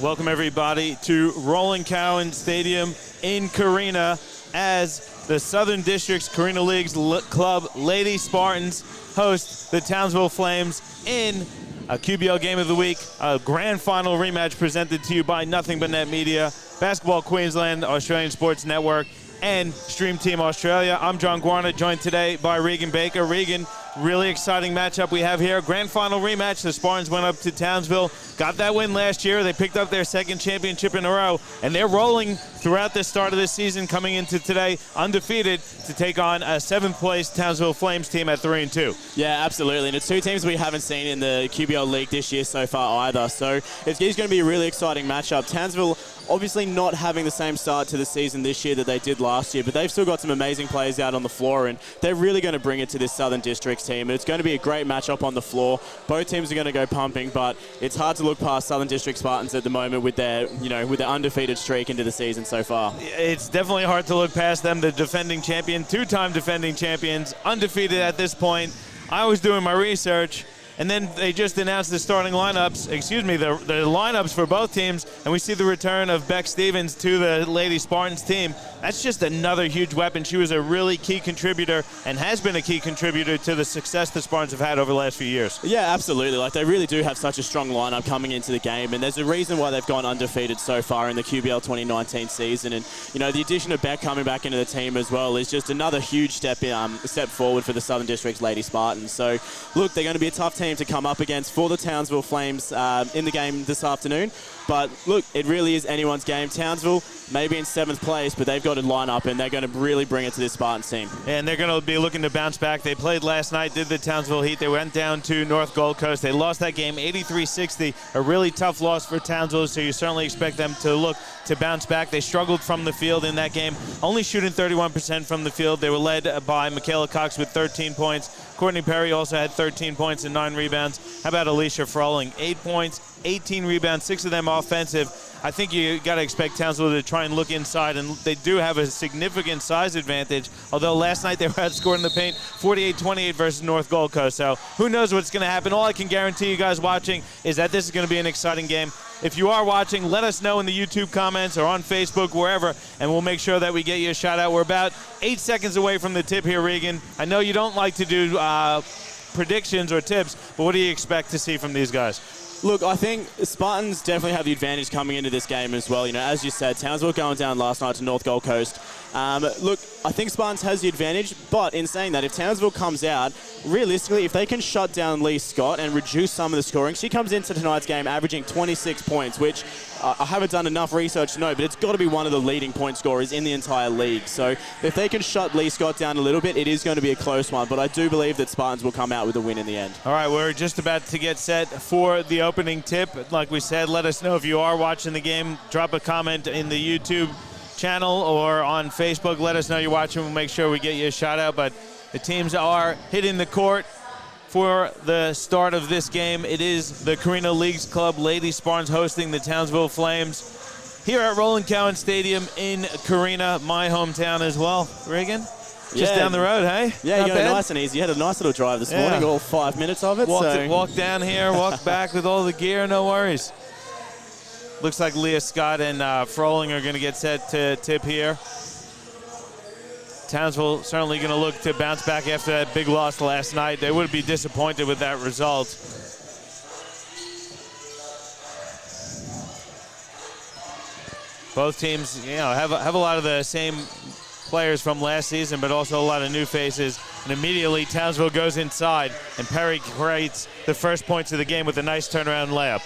Welcome everybody to Rolling Cowan Stadium in Carina as the Southern District's Carina League's club Lady Spartans host the Townsville Flames in a QBL Game of the Week, a grand final rematch presented to you by Nothing But Net Media, Basketball Queensland, Australian Sports Network, and Stream Team Australia. I'm John Guarna, joined today by Regan Baker. Regan, really exciting matchup we have here. Grand final rematch. The Spartans went up to Townsville, got that win last year. They picked up their second championship in a row, and they're rolling throughout the start of this season, coming into today undefeated to take on a 7th place Townsville Flames team at 3-2. Yeah, absolutely. And it's two teams we haven't seen in the QBL League this year so far either. So it's going to be a really exciting matchup. Townsville obviously not having the same start to the season this year that they did last year, but they've still got some amazing players out on the floor, and they're really going to bring it to this Southern Districts team. And it's going to be a great matchup on the floor. Both teams are going to go pumping, but it's hard to look past Southern District Spartans at the moment with their, with their undefeated streak into the season so far. It's definitely hard to look past them, the defending champion, two-time defending champions, undefeated at this point. I was doing my research, and then they just announced the starting lineups, the lineups for both teams, and we see the return of Beck Stevens to the Lady Spartans team. That's just another huge weapon. She was a really key contributor and has been a key contributor to the success the Spartans have had over the last few years. Yeah, absolutely. Like, they really do have such a strong lineup coming into the game, and there's a reason why they've gone undefeated so far in the QBL 2019 season. And, the addition of Beck coming back into the team as well is just another huge step forward for the Southern District's Lady Spartans. So, look, they're going to be a tough team to come up against for the Townsville Flames in the game this afternoon. But look, it really is anyone's game. Townsville maybe in 7th place, but they've got a lineup, and they're going to really bring it to this Spartans team. And they're going to be looking to bounce back. They played last night, did the Townsville Heat. They went down to North Gold Coast. They lost that game 83-60, a really tough loss for Townsville, so you certainly expect them to look to bounce back. They struggled from the field in that game, only shooting 31% from the field. They were led by Michaela Cox with 13 points. Courtney Perry also had 13 points and 9 rebounds. How about Alicia Froling? 8 points, 18 rebounds, 6 of them offensive. I think you got to expect Townsville to try and look inside, and they do have a significant size advantage, although last night they were outscored in the paint 48-28 versus North Gold Coast. So who knows what's going to happen. All I can guarantee you guys watching is that this is going to be an exciting game. If you are watching, let us know in the YouTube comments or on Facebook, wherever, and we'll make sure that we get you a shout out. We're about 8 seconds away from the tip here, Regan. I know you don't like to do predictions or tips, but what do you expect to see from these guys? Look, I think Spartans definitely have the advantage coming into this game as well. As you said, Townsville going down last night to North Gold Coast. Look, I think Spartans has the advantage, but in saying that, if Townsville comes out, realistically, if they can shut down Lee Scott and reduce some of the scoring, she comes into tonight's game averaging 26 points, which I haven't done enough research to know, but it's got to be one of the leading point scorers in the entire league. So if they can shut Lee Scott down a little bit, it is going to be a close one, but I do believe that Spartans will come out with a win in the end. All right, we're just about to get set for the opening tip. Like we said, let us know if you are watching the game. Drop a comment in the YouTube channel or on Facebook. Let us know you're watching. We'll make sure we get you a shout out. But the teams are hitting the court for the start of this game. It is the Carina Leagues Club Lady Spartans hosting the Townsville Flames here at Rolling Cowan Stadium in Carina, my hometown as well. Regan? Just down the road, hey? Yeah, you go nice and easy. You had a nice little drive this morning, all 5 minutes of it. Walked down here, walked back with all the gear, no worries. Looks like Leah Scott and Froling are going to get set to tip here. Townsville certainly going to look to bounce back after that big loss last night. They would be disappointed with that result. Both teams, have a lot of the same players from last season, but also a lot of new faces. And immediately Townsville goes inside, and Perry creates the first points of the game with a nice turnaround layup.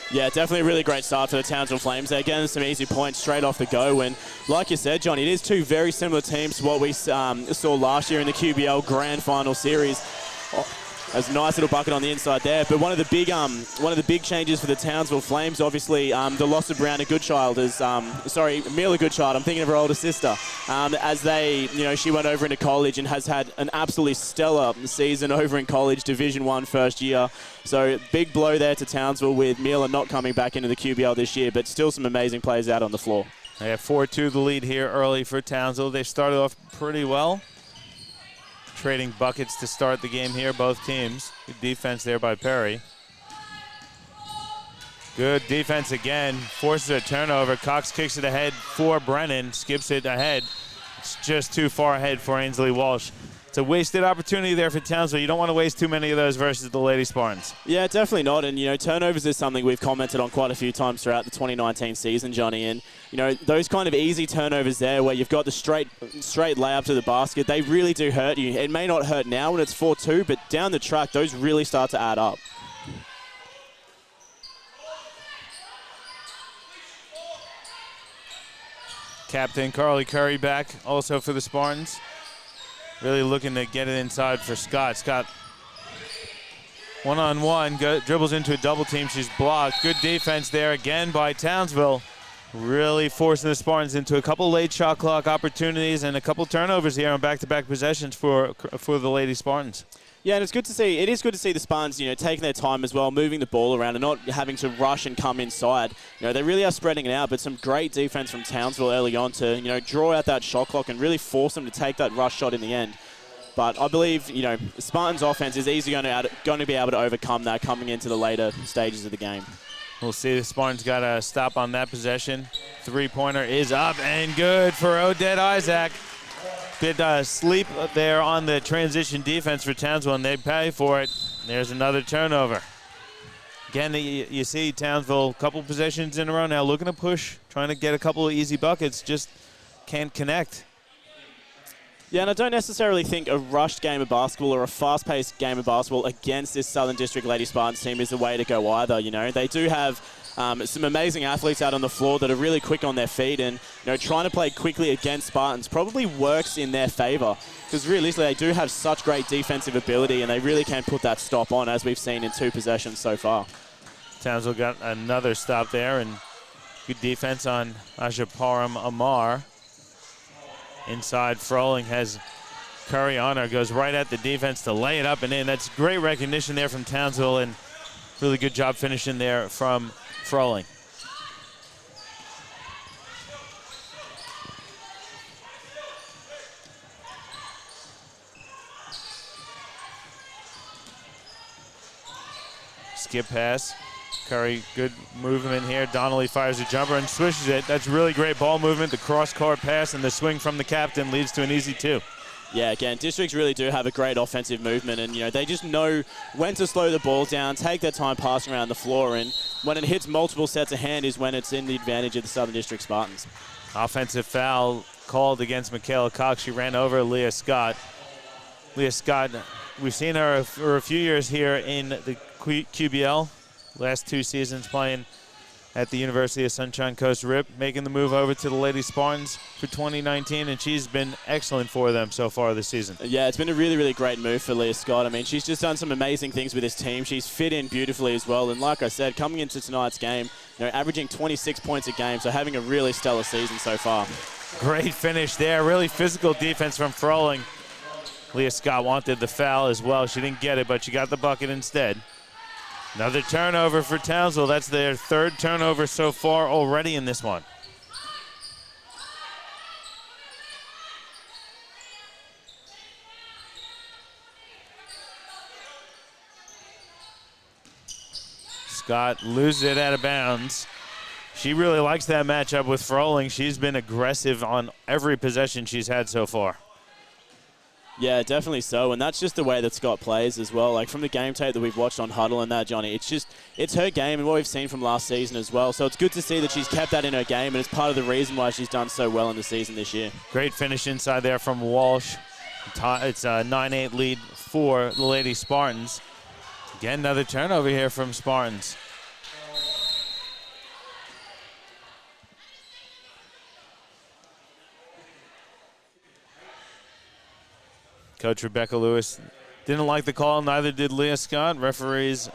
Yeah, definitely a really great start for the Townsville Flames. They're getting some easy points straight off the go. And like you said, John, it is two very similar teams to what we saw last year in the QBL Grand Final Series. There's a nice little bucket on the inside there. But one of the big changes for the Townsville Flames, obviously, the loss of Mila Goodchild. I'm thinking of her older sister. As she went over into college and has had an absolutely stellar season over in college, Division I first year. So big blow there to Townsville with Mila not coming back into the QBL this year, but still some amazing players out on the floor. They have 4-2 the lead here early for Townsville. They started off pretty well, trading buckets to start the game here, both teams. Good defense there by Perry. Good defense again. Forces a turnover. Cox kicks it ahead for Brennan. Skips it ahead. It's just too far ahead for Ainsley Walsh. It's a wasted opportunity there for Townsville. You don't want to waste too many of those versus the Lady Spartans. Yeah, definitely not. And, you know, turnovers is something we've commented on quite a few times throughout the 2019 season, Johnny. And, you know, those kind of easy turnovers there where you've got the straight layup to the basket, they really do hurt you. It may not hurt now when it's 4-2, but down the track, those really start to add up. Captain Carly Curry back also for the Spartans. Really looking to get it inside for Scott. Scott, one-on-one, dribbles into a double team. She's blocked. Good defense there again by Townsville. Really forcing the Spartans into a couple late shot clock opportunities and a couple turnovers here on back-to-back possessions for the Lady Spartans. Yeah, and it's good to see. It is good to see the Spartans, you know, taking their time as well, moving the ball around and not having to rush and come inside. You know, they really are spreading it out, but some great defense from Townsville early on to, you know, draw out that shot clock and really force them to take that rush shot in the end. But I believe, you know, the Spartans' offense is easily going to be able to overcome that coming into the later stages of the game. We'll see the Spartans got a stop on that possession. Three-pointer is up and good for Odette Isaac. Good sleep there on the transition defense for Townsville, and they pay for it. There's another turnover. Again, you see Townsville a couple possessions in a row now, looking to push, trying to get a couple of easy buckets, just can't connect. Yeah, and I don't necessarily think a rushed game of basketball or a fast-paced game of basketball against this Southern District Lady Spartans team is the way to go either. You know, they do have some amazing athletes out on the floor that are really quick on their feet, and, you know, trying to play quickly against Spartans probably works in their favor because realistically they do have such great defensive ability and they really can put that stop on, as we've seen in 2 possessions so far. Townsville got another stop there, and good defense on Ajaparam Amar. Inside, Froling has Curry on her, goes right at the defense to lay it up and in. That's great recognition there from Townsville, and really good job finishing there from Froling. Skip pass. Curry, good movement here. Donnelly fires a jumper and swishes it. That's really great ball movement. The cross-court pass and the swing from the captain leads to an easy 2. Yeah, again, districts really do have a great offensive movement, and, you know, they just know when to slow the ball down, take their time passing around the floor, and when it hits multiple sets of hand is when it's in the advantage of the Southern District Spartans. Offensive foul called against Michaela Cox. She ran over Leah Scott. Leah Scott, we've seen her for a few years here in the QBL. Last 2 seasons playing at the University of Sunshine Coast RIP, making the move over to the Lady Spartans for 2019, and she's been excellent for them so far this season. Yeah, it's been a really, really great move for Leah Scott. I mean, she's just done some amazing things with this team. She's fit in beautifully as well, and like I said, coming into tonight's game, you know, averaging 26 points a game, so having a really stellar season so far. Great finish there, really physical defense from Froling. Leah Scott wanted the foul as well. She didn't get it, but she got the bucket instead. Another turnover for Townsville. That's their 3rd turnover so far already in this one. Scott loses it out of bounds. She really likes that matchup with Froling. She's been aggressive on every possession she's had so far. Yeah, definitely so, and that's just the way that Scott plays as well. Like, from the game tape that we've watched on Huddle and that, Johnny, it's her game and what we've seen from last season as well. So it's good to see that she's kept that in her game, and it's part of the reason why she's done so well in the season this year. Great finish inside there from Walsh. It's a 9-8 lead for the Lady Spartans. Again, another turnover here from Spartans. Coach Rebecca Lewis didn't like the call, neither did Leah Scott. Referees,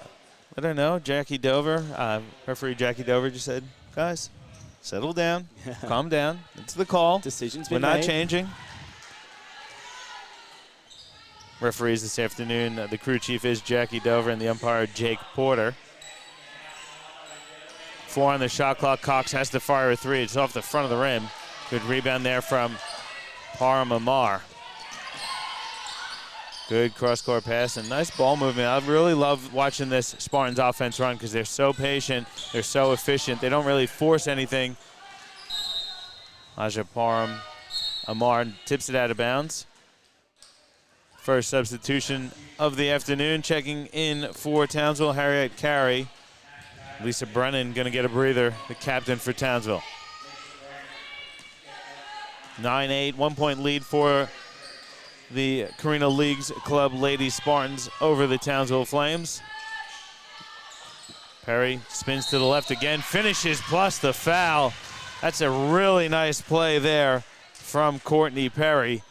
I don't know, Jackie Dover. Referee Jackie Dover just said, guys, settle down, calm down. It's the call. Decisions We're been not made. changing. Referees this afternoon, the crew chief is Jackie Dover and the umpire Jake Porter. 4 on the shot clock. Cox has to fire a 3. It's off the front of the rim. Good rebound there from Param Amar. Good cross-court pass and nice ball movement. I really love watching this Spartans offense run because they're so patient, they're so efficient. They don't really force anything. Aja Parham Amar tips it out of bounds. First substitution of the afternoon. Checking in for Townsville, Harriet Carey. Lisa Brennan going to get a breather, the captain for Townsville. 9-8, 1-point lead for the Carina Leagues Club Lady Spartans over the Townsville Flames. Perry spins to the left again, finishes plus the foul. That's a really nice play there from Courtney Perry.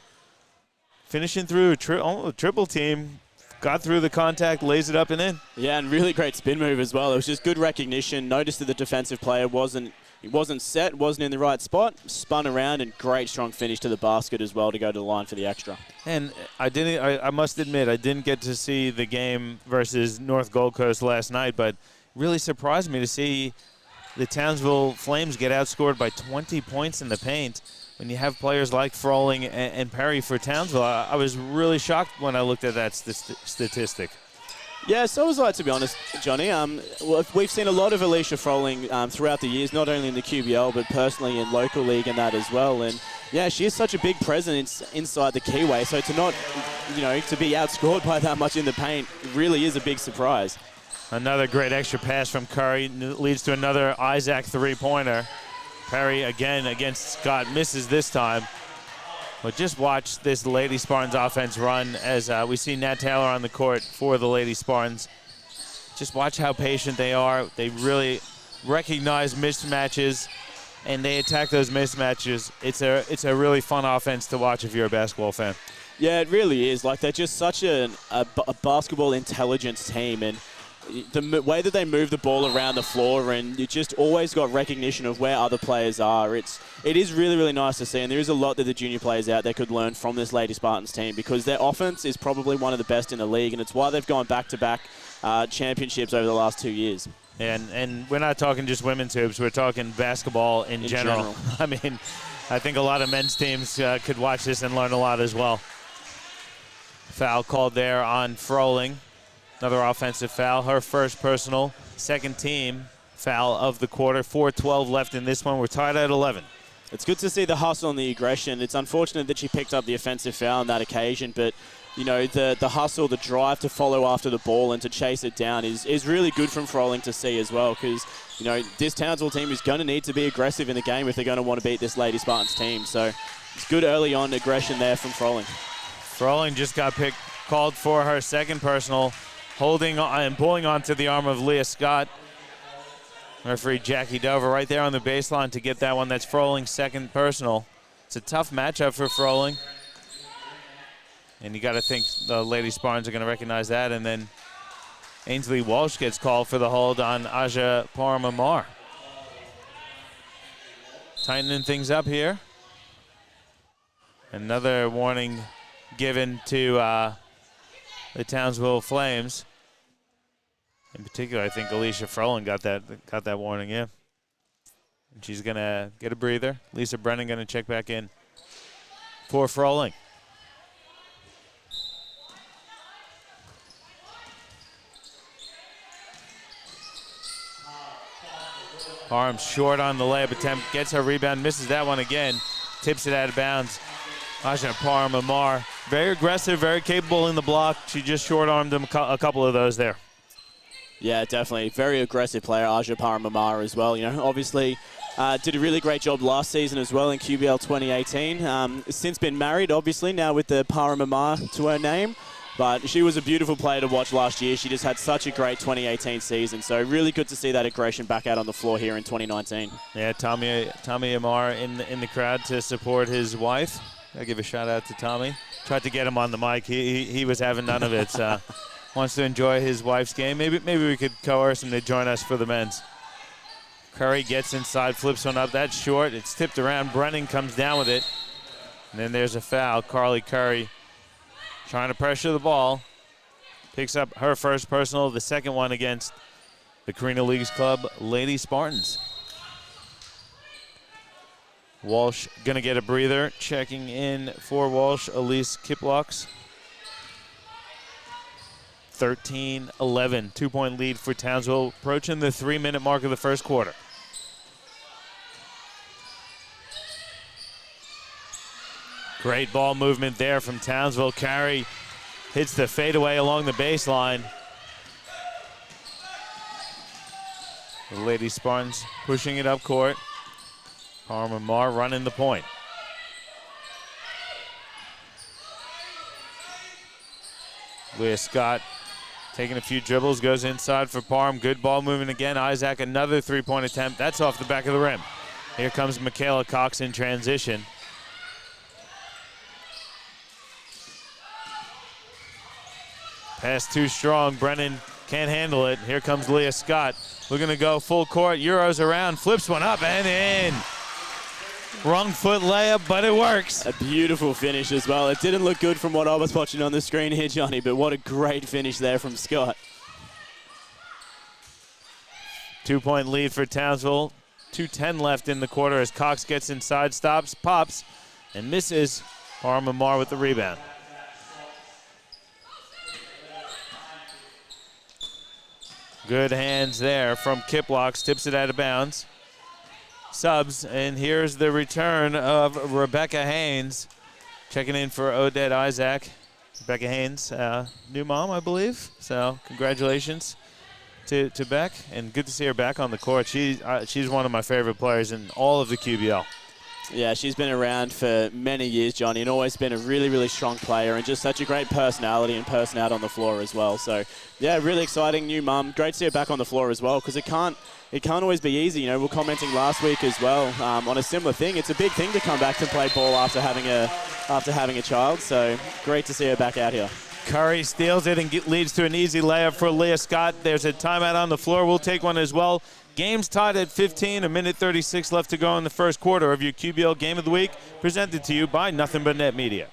Finishing through a triple team, got through the contact, lays it up and in. Yeah, and really great spin move as well. It was just good recognition. Noticed that the defensive player wasn't set, wasn't in the right spot, spun around, and great strong finish to the basket as well to go to the line for the extra. And I must admit, I didn't get to see the game versus North Gold Coast last night, but really surprised me to see the Townsville Flames get outscored by 20 points in the paint. When you have players like Froling and Perry for Townsville, I was really shocked when I looked at that statistic. Yeah, so was I, to be honest, Johnny. Well, we've seen a lot of Alicia Froling throughout the years, not only in the QBL, but personally in local league and that as well. And yeah, she is such a big presence inside the keyway. So to not, to be outscored by that much in the paint really is a big surprise. Another great extra pass from Curry leads to another Isaac three-pointer. Perry again against Scott, misses this time. But just watch this Lady Spartans offense run as we see Nat Taylor on the court for the Lady Spartans. Just watch how patient they are. They really recognize mismatches, and they attack those mismatches. It's a really fun offense to watch if you're a basketball fan. Yeah, it really is. Like, they're just such a basketball intelligence team, and the way that they move the ball around the floor, and you just always got recognition of where other players are. It is really, really nice to see, and there is a lot that the junior players out there could learn from this Lady Spartans team because their offense is probably one of the best in the league, and it's why they've gone back-to-back championships over the last 2 years. And we're not talking just women's hoops. We're talking basketball in general. I mean, I think a lot of men's teams could watch this and learn a lot as well. Foul called there on Froling. Another offensive foul, her first personal, second team foul of the quarter. 4:12 left in this one. We're tied at 11. It's good to see the hustle and the aggression. It's unfortunate that she picked up the offensive foul on that occasion, but the hustle, the drive to follow after the ball and to chase it down is really good from Froling to see as well because, this Townsville team is going to need to be aggressive in the game if they're going to want to beat this Lady Spartans team. So it's good early on aggression there from Froling. Froling just got called for her second personal, holding on and pulling onto the arm of Leah Scott. Referee Jackie Dover right there on the baseline to get that one. That's Froling's second personal. It's a tough matchup for Froling. And you got to think the Lady Spartans are going to recognize that. And then Ainsley Walsh gets called for the hold on Aja Paramamar. Tightening things up here. Another warning given to the Townsville Flames. In particular, I think Alicia Froling got that warning, yeah. And she's going to get a breather. Lisa Brennan going to check back in for Froling. Parham short on the layup attempt, gets her rebound, misses that one again, tips it out of bounds. Aja Parham Amar, very aggressive, very capable in the block. She just short-armed him a couple of those there. Yeah, definitely. Very aggressive player, Aja Parham Amar as well. Obviously did a really great job last season as well in QBL 2018. Since been married, obviously, now with the Parham Amar to her name. But she was a beautiful player to watch last year. She just had such a great 2018 season. So really good to see that aggression back out on the floor here in 2019. Yeah, Tommy Amar in the crowd to support his wife. I'll give a shout out to Tommy. Tried to get him on the mic. He was having none of it. Wants to enjoy his wife's game. Maybe we could coerce him to join us for the men's. Curry gets inside, flips one up. That's short. It's tipped around. Brennan comes down with it. And then there's a foul. Carly Curry trying to pressure the ball. Picks up her first personal, the second one against the Carina Leagues Club Lady Spartans. Walsh going to get a breather. Checking in for Walsh, Elise Kiplocks. 13-11. 2-point lead for Townsville, approaching the 3-minute mark of the first quarter. Great ball movement there from Townsville. Carey hits the fadeaway along the baseline. The Lady Spartans pushing it up court. Parham and Marr running the point. Leah Scott taking a few dribbles, goes inside for Parham. Good ball movement again. Isaac, another three-point attempt. That's off the back of the rim. Here comes Michaela Cox in transition. Pass too strong. Brennan can't handle it. Here comes Leah Scott. Looking to go full court. Euros around. Flips one up and in. Wrong foot layup, but it works. A beautiful finish as well. It didn't look good from what I was watching on the screen here, Johnny, but what a great finish there from Scott. 2-point lead for Townsville. 2:10 left in the quarter as Cox gets inside, stops, pops, and misses. Parham and Marr with the rebound. Good hands there from Kiplocks, tips it out of bounds. Subs, and here's the return of Rebecca Haynes. Checking in for Odette Isaac. Rebecca Haynes, new mom, I believe. So congratulations to Beck, and good to see her back on the court. She's one of my favorite players in all of the QBL. Yeah, she's been around for many years, Johnny, and always been a really, really strong player and just such a great personality and person out on the floor as well. So, yeah, really exciting new mum. Great to see her back on the floor as well because it can't always be easy. You know, we were commenting last week as well on a similar thing. It's a big thing to come back to play ball after having a child. So, great to see her back out here. Curry steals it and leads to an easy layup for Leah Scott. There's a timeout on the floor. We'll take one as well. Game's tied at 15, a minute 36 left to go in the first quarter of your QBL Game of the Week, presented to you by Nothing But Net Media.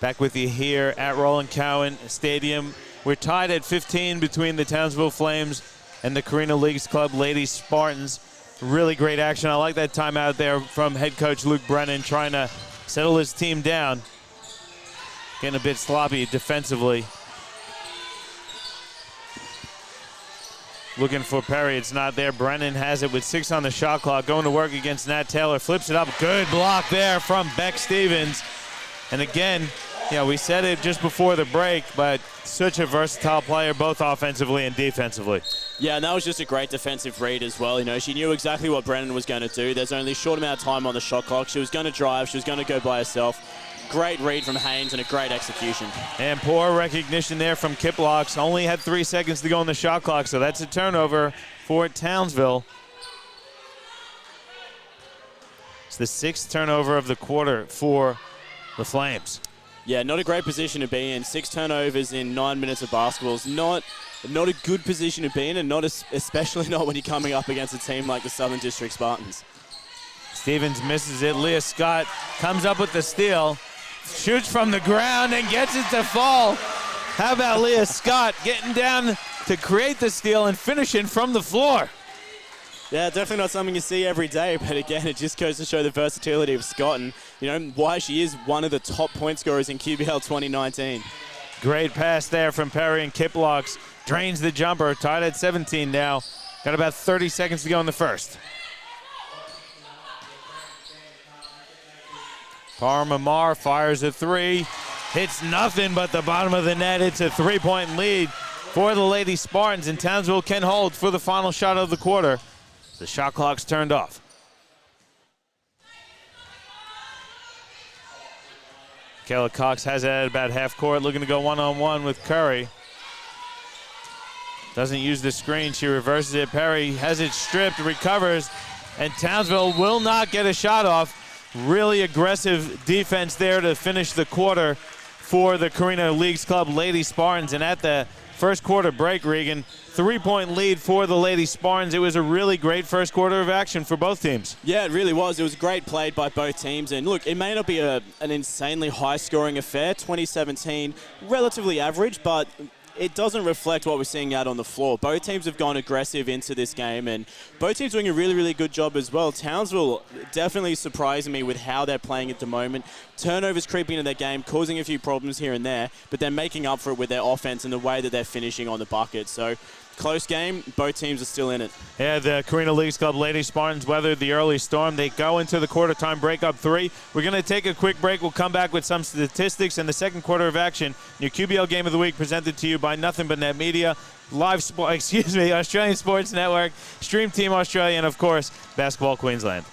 Back with you here at Roland Cowan Stadium. We're tied at 15 between the Townsville Flames and the Carina Leagues Club Lady Spartans. Really great action. I like that timeout there from head coach Luke Brennan trying to settle his team down. Getting a bit sloppy defensively. Looking for Perry. It's not there. Brennan has it with 6 on the shot clock. Going to work against Nat Taylor. Flips it up. Good block there from Beck Stevens. And again, we said it just before the break, but such a versatile player, both offensively and defensively. Yeah, and that was just a great defensive read as well. You know, she knew exactly what Brennan was going to do. There's only a short amount of time on the shot clock. She was going to drive. She was going to go by herself. Great read from Haynes and a great execution. And poor recognition there from Kiplocks. Only had 3 seconds to go on the shot clock, so that's a turnover for Townsville. It's the 6th turnover of the quarter for the Flames. Yeah, not a great position to be in. 6 turnovers in 9 minutes of basketball is not a good position to be in, and especially not when you're coming up against a team like the Southern District Spartans. Stevens misses it. Leah Scott comes up with the steal, shoots from the ground, and gets it to fall. How about Leah Scott getting down to create the steal and finishing from the floor? Yeah, definitely not something you see every day, but again, it just goes to show the versatility of Scott and, why she is one of the top point scorers in QBL 2019. Great pass there from Perry, and Kiplocks drains the jumper. Tied at 17 now. Got about 30 seconds to go in the first. Parmamar fires a three. Hits nothing but the bottom of the net. It's a 3-point lead for the Lady Spartans, and Townsville can hold for the final shot of the quarter. The shot clock's turned off. Kayla Cox has it at about half court, looking to go one-on-one with Curry. Doesn't use the screen. She reverses it. Perry has it stripped, recovers, and Townsville will not get a shot off. Really aggressive defense there to finish the quarter for the Carino Leagues Club Lady Spartans. And at the first quarter break, Regan, 3-point lead for the Lady Spartans. It was a really great first quarter of action for both teams. Yeah, it really was. It was great played by both teams. And look, it may not be an insanely high-scoring affair. 2017, relatively average, but it doesn't reflect what we're seeing out on the floor. Both teams have gone aggressive into this game, and both teams doing a really, really good job as well. Townsville definitely surprising me with how they're playing at the moment. Turnovers creeping into their game, causing a few problems here and there, but they're making up for it with their offense and the way that they're finishing on the bucket. So, close game, both teams are still in it. Yeah, the Carino Leagues Club Lady Spartans weathered the early storm. They go into the quarter time break up 3. We're going to take a quick break. We'll come back with some statistics in the second quarter of action. Your QBL Game of the Week presented to you by Nothing But Net Media, Australian Sports Network, Stream Team Australia, and of course, Basketball Queensland.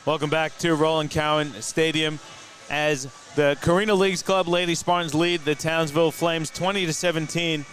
Welcome back to Roland Cowan Stadium as the Carino Leagues Club Lady Spartans lead the Townsville Flames 20-17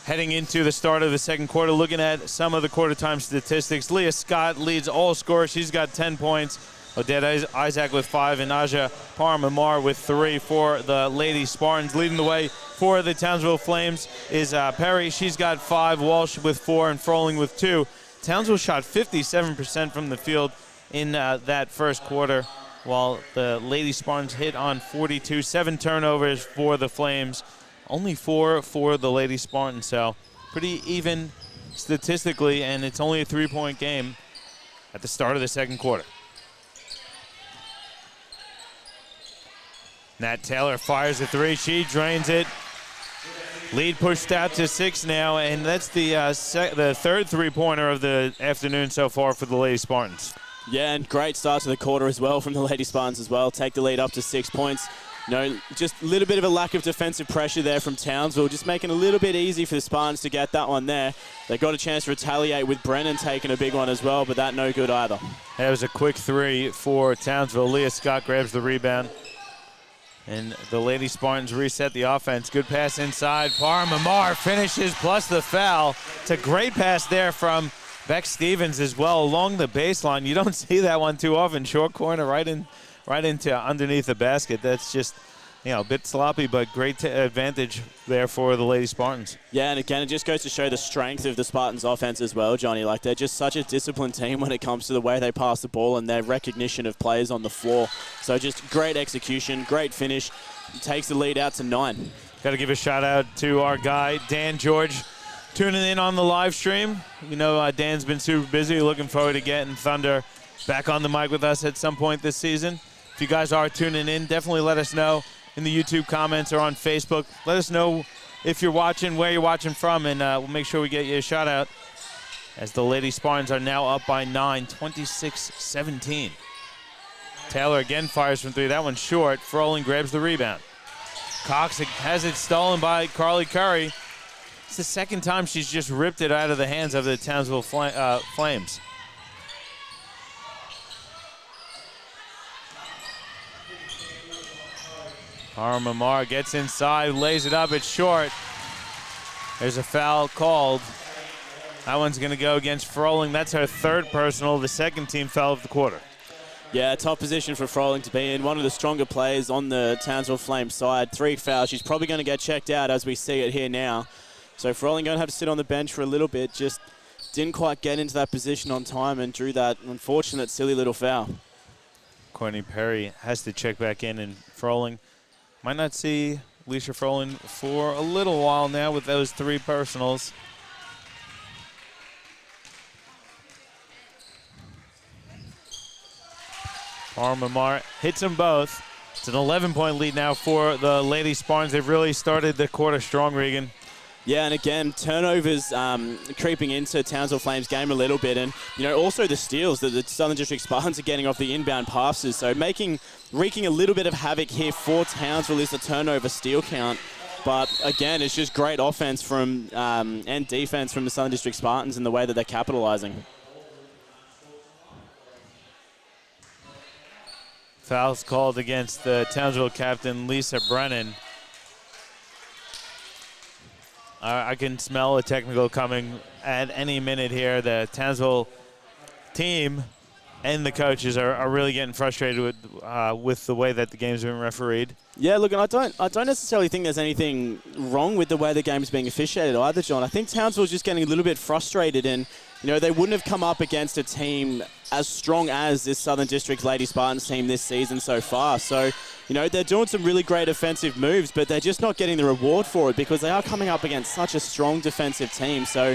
heading into the start of the second quarter. Looking at some of the quarter time statistics, Leah Scott leads all scorers. She's got 10 points. Odette Isaac with 5 and Aja Parmamar with 3 for the Lady Spartans. Leading the way for the Townsville Flames is Perry. She's got 5, Walsh with 4, and Froling with 2. Townsville shot 57% from the field in that first quarter, while the Lady Spartans hit on 42. 7 turnovers for the Flames, only 4 for the Lady Spartans. So pretty even statistically, and it's only a 3-point game at the start of the second quarter. Nat Taylor fires a 3. She drains it. Lead pushed out to 6 now, and that's the third 3-pointer of the afternoon so far for the Lady Spartans. Yeah, and great start to the quarter as well from the Lady Spartans as well. Take the lead up to 6 points. You know, just a little bit of a lack of defensive pressure there from Townsville, just making it a little bit easy for the Spartans to get that one there. They got a chance to retaliate with Brennan taking a big one as well, but that no good either. That was a quick 3 for Townsville. Leah Scott grabs the rebound, and the Lady Spartans reset the offense. Good pass inside. Parmamar finishes plus the foul. It's a great pass there from Beck Stevens as well along the baseline. You don't see that one too often. Short corner right into underneath the basket. That's just, you know, a bit sloppy, but great advantage there for the Lady Spartans. Yeah, and again, it just goes to show the strength of the Spartans offense as well, Johnny. Like, they're just such a disciplined team when it comes to the way they pass the ball and their recognition of players on the floor. So just great execution, great finish. Takes the lead out to 9. Got to give a shout out to our guy, Dan George, tuning in on the live stream. You know, Dan's been super busy. Looking forward to getting Thunder back on the mic with us at some point this season. If you guys are tuning in, definitely let us know in the YouTube comments or on Facebook. Let us know if you're watching, where you're watching from, and we'll make sure we get you a shout out as the Lady Spartans are now up by 9, 26-17. Taylor again fires from 3. That one's short. Froling grabs the rebound. Cox has it stolen by Carly Curry. It's the second time she's just ripped it out of the hands of the Townsville Flames. Mamar gets inside, lays it up, it's short. There's a foul called. That one's going to go against Froling. That's her third personal, the second team foul of the quarter. Yeah, tough position for Froling to be in. One of the stronger players on the Townsville Flames side. 3 fouls. She's probably going to get checked out as we see it here now. So Froling going to have to sit on the bench for a little bit. Just didn't quite get into that position on time and drew that unfortunate, silly little foul. Courtney Perry has to check back in, and Froling might not see Alicia Froling for a little while now with those 3 personals. Mamar hits them both. It's an 11-point lead now for the Lady Spartans. They've really started the quarter strong, Regan. Yeah, and again, turnovers creeping into Townsville Flames game a little bit. And, also the steals that the Southern District Spartans are getting off the inbound passes. So wreaking a little bit of havoc here for Townsville is the turnover steal count. But, again, it's just great offense from and defense from the Southern District Spartans in the way that they're capitalizing. Fouls called against the Townsville captain, Lisa Brennan. I can smell a technical coming at any minute here. The Townsville team and the coaches are really getting frustrated with the way that the game's been refereed. Yeah, look, and I don't necessarily think there's anything wrong with the way the game's being officiated either, John. I think Townsville's just getting a little bit frustrated, and they wouldn't have come up against a team as strong as this Southern District Lady Spartans team this season so far. So, they're doing some really great offensive moves, but they're just not getting the reward for it because they are coming up against such a strong defensive team. So,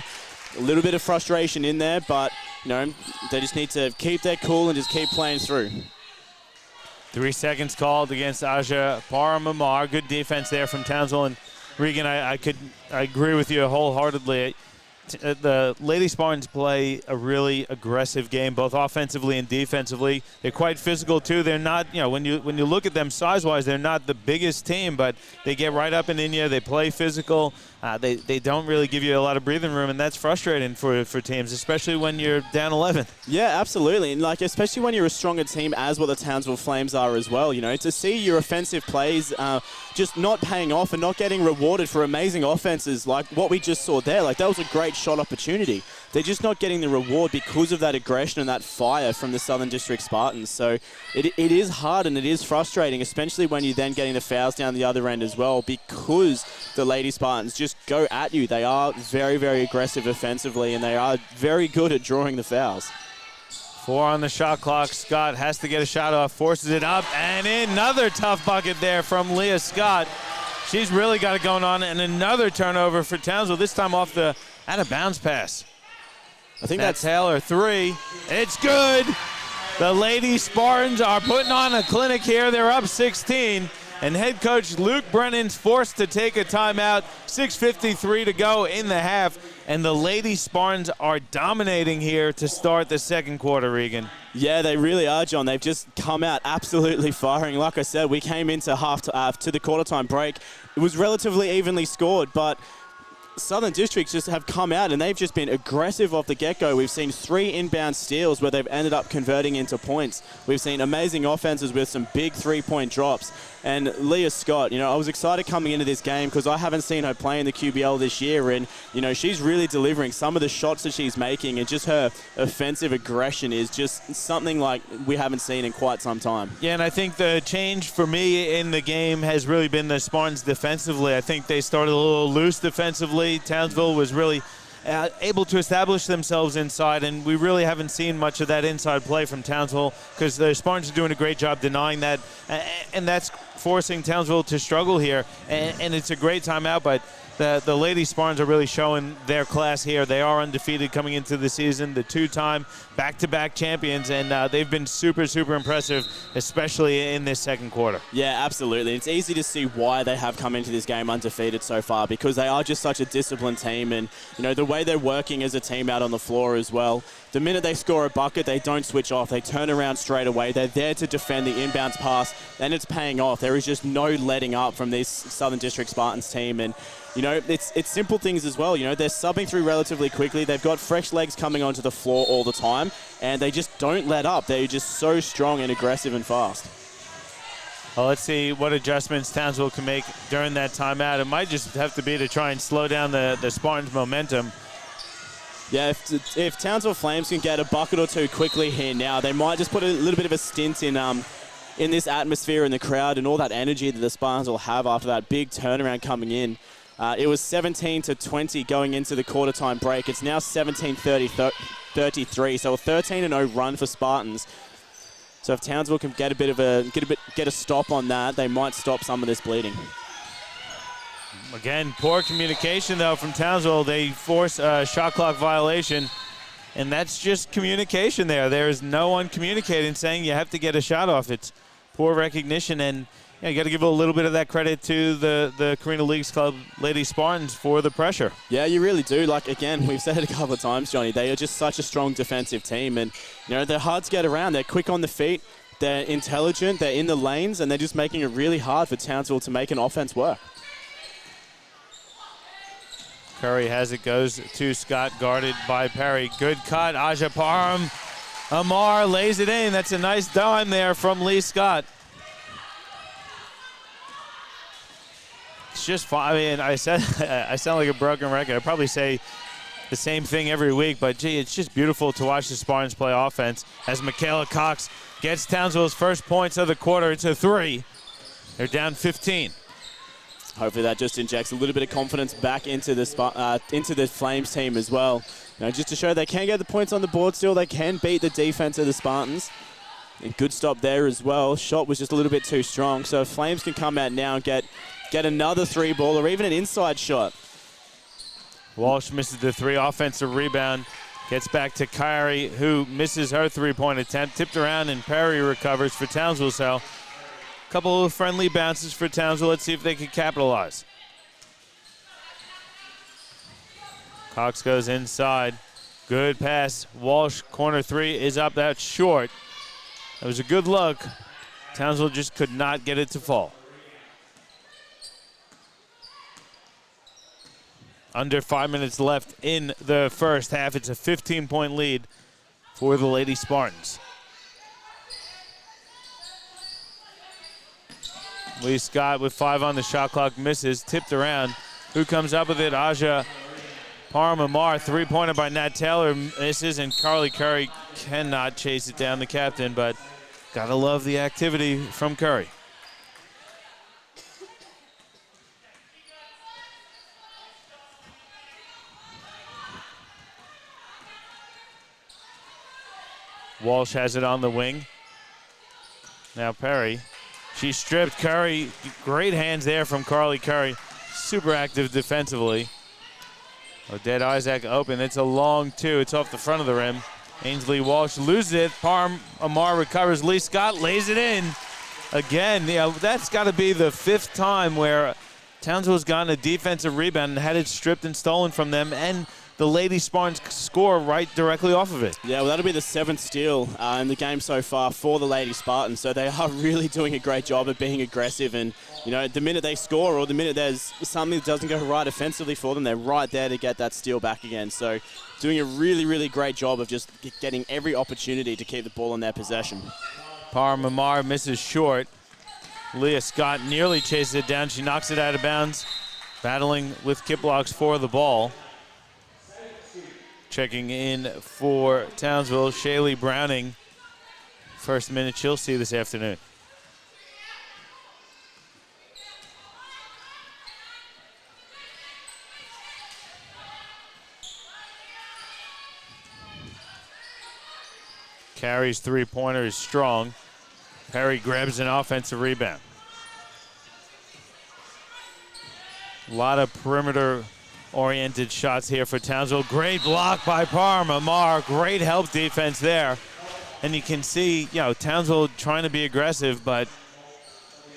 a little bit of frustration in there, but, they just need to keep their cool and just keep playing through. 3 seconds called against Aja Paramamar. Good defense there from Townsville. And Regan, I agree with you wholeheartedly. The Lady Spartans play a really aggressive game, both offensively and defensively. They're quite physical too. They're not, when you look at them size-wise, they're not the biggest team, but they get right up and in you. They play physical. They don't really give you a lot of breathing room, and that's frustrating for teams, especially when you're down 11. Yeah, absolutely, and especially when you're a stronger team, as what the Townsville Flames are as well. To see your offensive plays just not paying off and not getting rewarded for amazing offenses like what we just saw there. That was a great shot opportunity. They're just not getting the reward because of that aggression and that fire from the Southern District Spartans. So it is hard and it is frustrating, especially when you're then getting the fouls down the other end as well, because the Lady Spartans just go at you. They are very, very aggressive offensively, and they are very good at drawing the fouls. 4 on the shot clock. Scott has to get a shot off, forces it up, and in. Another tough bucket there from Leah Scott. She's really got it going on, and another turnover for Townsville, this time off the out-of-bounds pass. I think that's Taylor, 3. It's good. The Lady Spartans are putting on a clinic here. They're up 16, and head coach Luke Brennan's forced to take a timeout. 6:53 to go in the half, and the Lady Spartans are dominating here to start the second quarter, Regan. Yeah, they really are, John. They've just come out absolutely firing. Like I said, we came into to the quarter-time break. It was relatively evenly scored, but Southern Districts just have come out and they've just been aggressive off the get-go. We've seen 3 inbound steals where they've ended up converting into points. We've seen amazing offenses with some big 3-point drops. And Leah Scott, I was excited coming into this game because I haven't seen her play in the QBL this year. And, she's really delivering some of the shots that she's making, and just her offensive aggression is just something like we haven't seen in quite some time. Yeah, and I think the change for me in the game has really been the Spartans defensively. I think they started a little loose defensively. Townsville was really able to establish themselves inside, and we really haven't seen much of that inside play from Townsville because the Spartans are doing a great job denying that, and that's forcing Townsville to struggle here. And it's a great timeout, but the Lady Spartans are really showing their class here. They are undefeated coming into the season, the 2-time back-to-back champions, and they've been super, super impressive, especially in this second quarter. Yeah, absolutely. It's easy to see why they have come into this game undefeated so far, because they are just such a disciplined team, and the way they're working as a team out on the floor as well. the minute they score a bucket, they don't switch off. They turn around straight away. They're there to defend the inbounds pass, and it's paying off. There is just no letting up from this Southern District Spartans team. And, you know, it's simple things as well. You know, they're subbing through relatively quickly. They've got fresh legs coming onto the floor all the time, and they just don't let up. They're just so strong and aggressive and fast. Well, let's see what adjustments Townsville can make during that timeout. It might just have to be to try and slow down the Spartans' momentum. Yeah, if Townsville Flames can get a bucket or two quickly here now, they might just put a little bit of a stint in this atmosphere and the crowd and all that energy that the Spartans will have after that big turnaround coming in. It was 17-20 going into the quarter time break. It's now 17-33, so a 13-0 run for Spartans. So if Townsville can get a stop on that, they might stop some of this bleeding. Again, poor communication, though, from Townsville. They force a shot clock violation, and that's just communication there. There is no one communicating, saying you have to get a shot off. It's poor recognition, and you got to give a little bit of that credit to the Carina Leagues Club Lady Spartans for the pressure. Yeah, you really do. Like, again, we've said it a couple of times, Johnny. They are just such a strong defensive team, and, you know, they're hard to get around. They're quick on the feet. They're intelligent. They're in the lanes, and they're just making it really hard for Townsville to make an offense work. Curry has it, goes to Scott, guarded by Perry. Good cut, Aja Parham. Amar lays it in. That's a nice dime there from Lee Scott. It's just fun. I mean, I sound like a broken record. I probably say the same thing every week, but gee, it's just beautiful to watch the Spartans play offense as Michaela Cox gets Townsville's first points of the quarter. It's a 3. They're down 15. Hopefully that just injects a little bit of confidence back into the Flames team as well. You know, just to show they can get the points on the board still. They can beat the defense of the Spartans. And good stop there as well. Shot was just a little bit too strong. So if Flames can come out now and get another 3 ball or even an inside shot. Walsh misses the 3. Offensive rebound. Gets back to Kyrie, who misses her 3-point attempt. Tipped around, and Perry recovers for Townsville. So couple of friendly bounces for Townsville. Let's see if they can capitalize. Cox goes inside. Good pass. Walsh, corner 3 is up. That's short. That was a good look. Townsville just could not get it to fall. Under 5 minutes left in the first half. It's a 15-point lead for the Lady Spartans. Lee Scott with 5 on the shot clock, misses, tipped around. Who comes up with it? Aja Parham-Amar, 3-pointer by Nat Taylor, misses, and Carly Curry cannot chase it down, the captain, but gotta love the activity from Curry. Walsh has it on the wing. Now Perry. She stripped Curry. Great hands there from Carly Curry. Super active defensively. Odette Isaac open. It's a long 2. It's off the front of the rim. Ainsley Walsh loses it. Parham-Amar recovers. Lee Scott lays it in. Again, that's got to be the 5th time where Townsville's gotten a defensive rebound and had it stripped and stolen from them, and the Lady Spartans score right directly off of it. Yeah, well, that'll be the 7th steal in the game so far for the Lady Spartans. So they are really doing a great job of being aggressive. And, you know, the minute they score or the minute there's something that doesn't go right offensively for them, they're right there to get that steal back again. So doing a really, really great job of just getting every opportunity to keep the ball in their possession. Parham-Amar misses short. Leah Scott nearly chases it down. She knocks it out of bounds, battling with Kiplocks for the ball. Checking in for Townsville, Shaylee Browning. First minute she'll see this afternoon. Carries 3-pointer is strong. Perry grabs an offensive rebound. A lot of perimeter-oriented shots here for Townsville. Great block by Parham-Amar. Great help defense there. And you can see, Townsville trying to be aggressive, but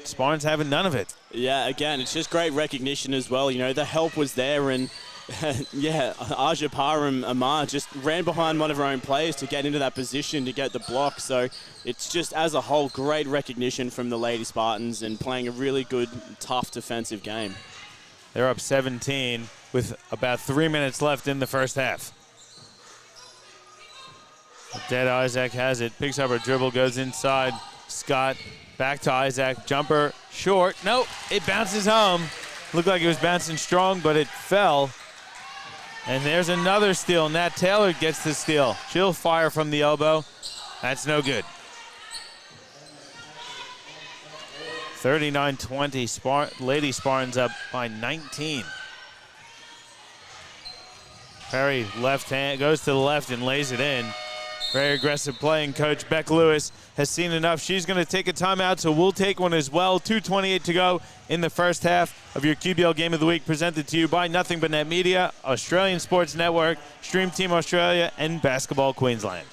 Spartans having none of it. Yeah, again, it's just great recognition as well. The help was there, and Yeah, Aja Param Amar just ran behind one of her own players to get into that position to get the block. So it's just, as a whole, great recognition from the Lady Spartans and playing a really good, tough defensive game. They're up 17 with about 3 minutes left in the first half. Dead Isaac has it, picks up her dribble, goes inside. Scott back to Isaac, jumper short. No, it bounces home. Looked like it was bouncing strong, but it fell. And there's another steal. Nat Taylor gets the steal. She'll fire from the elbow. That's no good. 39-20, Lady Spartans up by 19. Perry left hand, goes to the left and lays it in. Very aggressive play, and Coach Beck Lewis has seen enough. She's going to take a timeout, so we'll take one as well. 2:28 to go in the first half of your QBL Game of the Week, presented to you by Nothing But Net Media, Australian Sports Network, Stream Team Australia, and Basketball Queensland.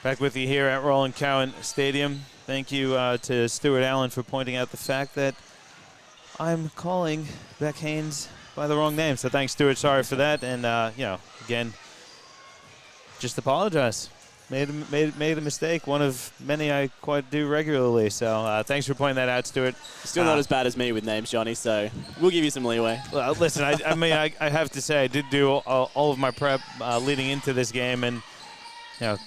Back with you here at Roland Cowan Stadium. Thank you to Stuart Allen for pointing out the fact that I'm calling Beck Haynes by the wrong name. So thanks, Stuart. Sorry for that. And, again, just apologize. Made a mistake, one of many I quite do regularly. So thanks for pointing that out, Stuart. Still not as bad as me with names, Johnny, so we'll give you some leeway. Well, listen, I have to say I did do all of my prep leading into this game, and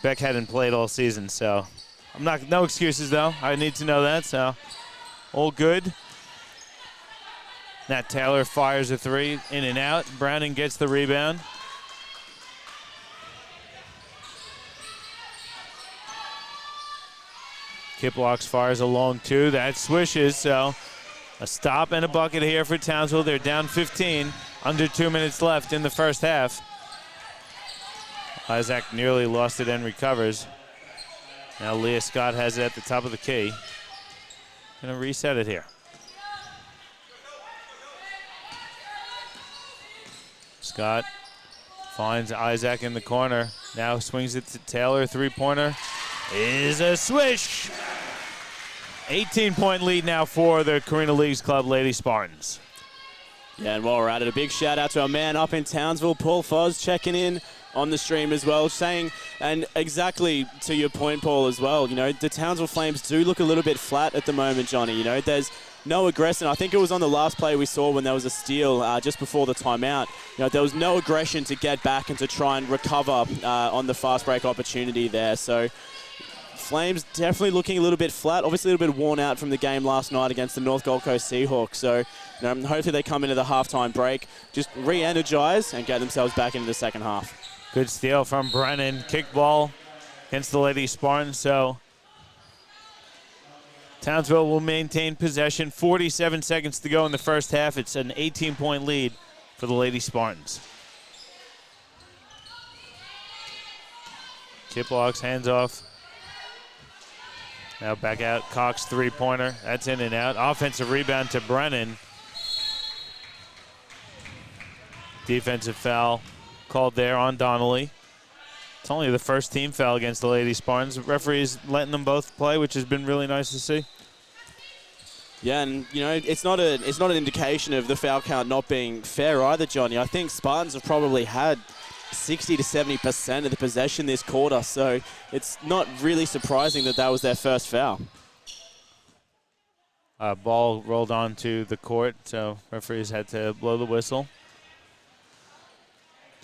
Beck hadn't played all season, so no excuses though. I need to know that, so all good. Nat Taylor fires a three, in and out. Browning gets the rebound. Kiplocks fires a long two. That swishes, so a stop and a bucket here for Townsville. They're down 15, under 2 minutes left in the first half. Isaac nearly lost it and recovers. Now Leah Scott has it at the top of the key. Gonna reset it here. Scott finds Isaac in the corner. Now swings it to Taylor. Three-pointer is a swish. 18-point lead now for the Carina Leagues Club Lady Spartans. Yeah, and while we're at it, a big shout out to our man up in Townsville, Paul Foz, checking in on the stream as well, saying, and exactly to your point, Paul, as well, the Townsville Flames do look a little bit flat at the moment, Johnny. There's no aggression. I think it was on the last play we saw when there was a steal just before the timeout. There was no aggression to get back and to try and recover on the fast break opportunity there. So Flames definitely looking a little bit flat, obviously a little bit worn out from the game last night against the North Gold Coast Seahawks. So hopefully they come into the halftime break, just re-energize and get themselves back into the second half. Good steal from Brennan. Kick ball against the Lady Spartans. So Townsville will maintain possession. 47 seconds to go in the first half. It's an 18-point lead for the Lady Spartans. Kiplocks hands off. Now back out. Cox three-pointer. That's in and out. Offensive rebound to Brennan. Defensive foul called there on Donnelly. It's only the first team foul against the Lady Spartans. The referee's letting them both play, which has been really nice to see. Yeah, and it's not an indication of the foul count not being fair either, Johnny. I think Spartans have probably had 60 to 70% of the possession this quarter, so it's not really surprising that that was their first foul. Ball rolled onto the court, so referees had to blow the whistle.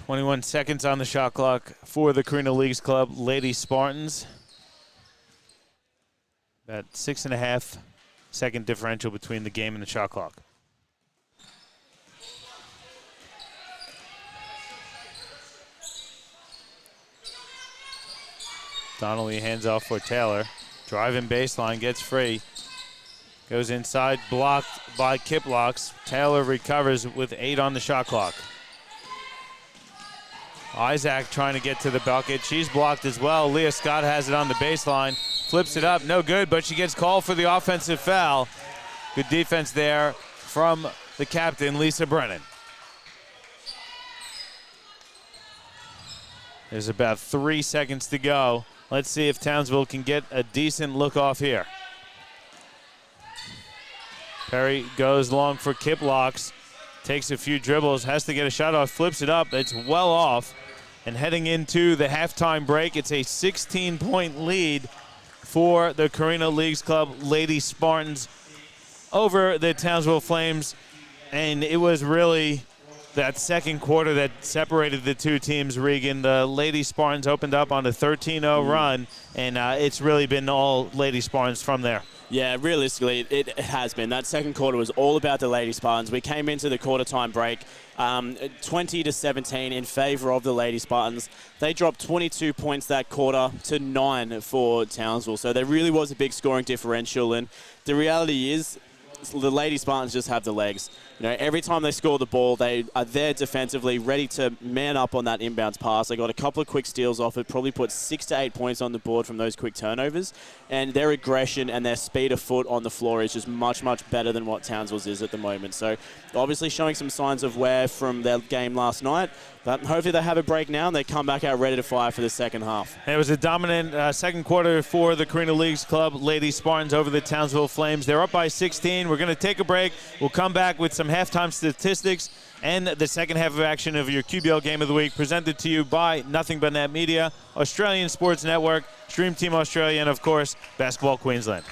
21 seconds on the shot clock for the Carina Leagues Club Lady Spartans. About 6.5 second differential between the game and the shot clock. Donnelly hands off for Taylor. Driving baseline, gets free. Goes inside, blocked by Kiplocks. Taylor recovers with 8 on the shot clock. Isaac trying to get to the bucket. She's blocked as well. Leah Scott has it on the baseline. Flips it up, no good, but she gets called for the offensive foul. Good defense there from the captain, Lisa Brennan. There's about 3 seconds to go. Let's see if Townsville can get a decent look off here. Perry goes long for Kiplocks. Takes a few dribbles, has to get a shot off, flips it up. It's well off. And heading into the halftime break, it's a 16-point lead for the Carina Leagues Club Lady Spartans over the Townsville Flames. And it was really that second quarter that separated the two teams, Regan. The Lady Spartans opened up on a 13-0 run, and it's really been all Lady Spartans from there. Yeah, realistically, it has been. That second quarter was all about the Lady Spartans. We came into the quarter-time break 20 to 17 in favor of the Lady Spartans. They dropped 22 points that quarter to 9 for Townsville. So there really was a big scoring differential, and the reality is the Lady Spartans just have the legs. You know, every time they score the ball, they are there defensively, ready to man up on that inbounds pass. They got a couple of quick steals off it, probably put 6 to 8 points on the board from those quick turnovers. And their aggression and their speed of foot on the floor is just much, much better than what Townsville's is at the moment. So obviously showing some signs of wear from their game last night. But hopefully they have a break now and they come back out ready to fire for the second half. It was a dominant second quarter for the Carina Leagues Club Lady Spartans over the Townsville Flames. They're up by 16. We're going to take a break. We'll come back with some halftime statistics and the second half of action of your QBL Game of the Week, presented to you by Nothing But Net Media, Australian Sports Network, Stream Team Australia, and, of course, Basketball Queensland.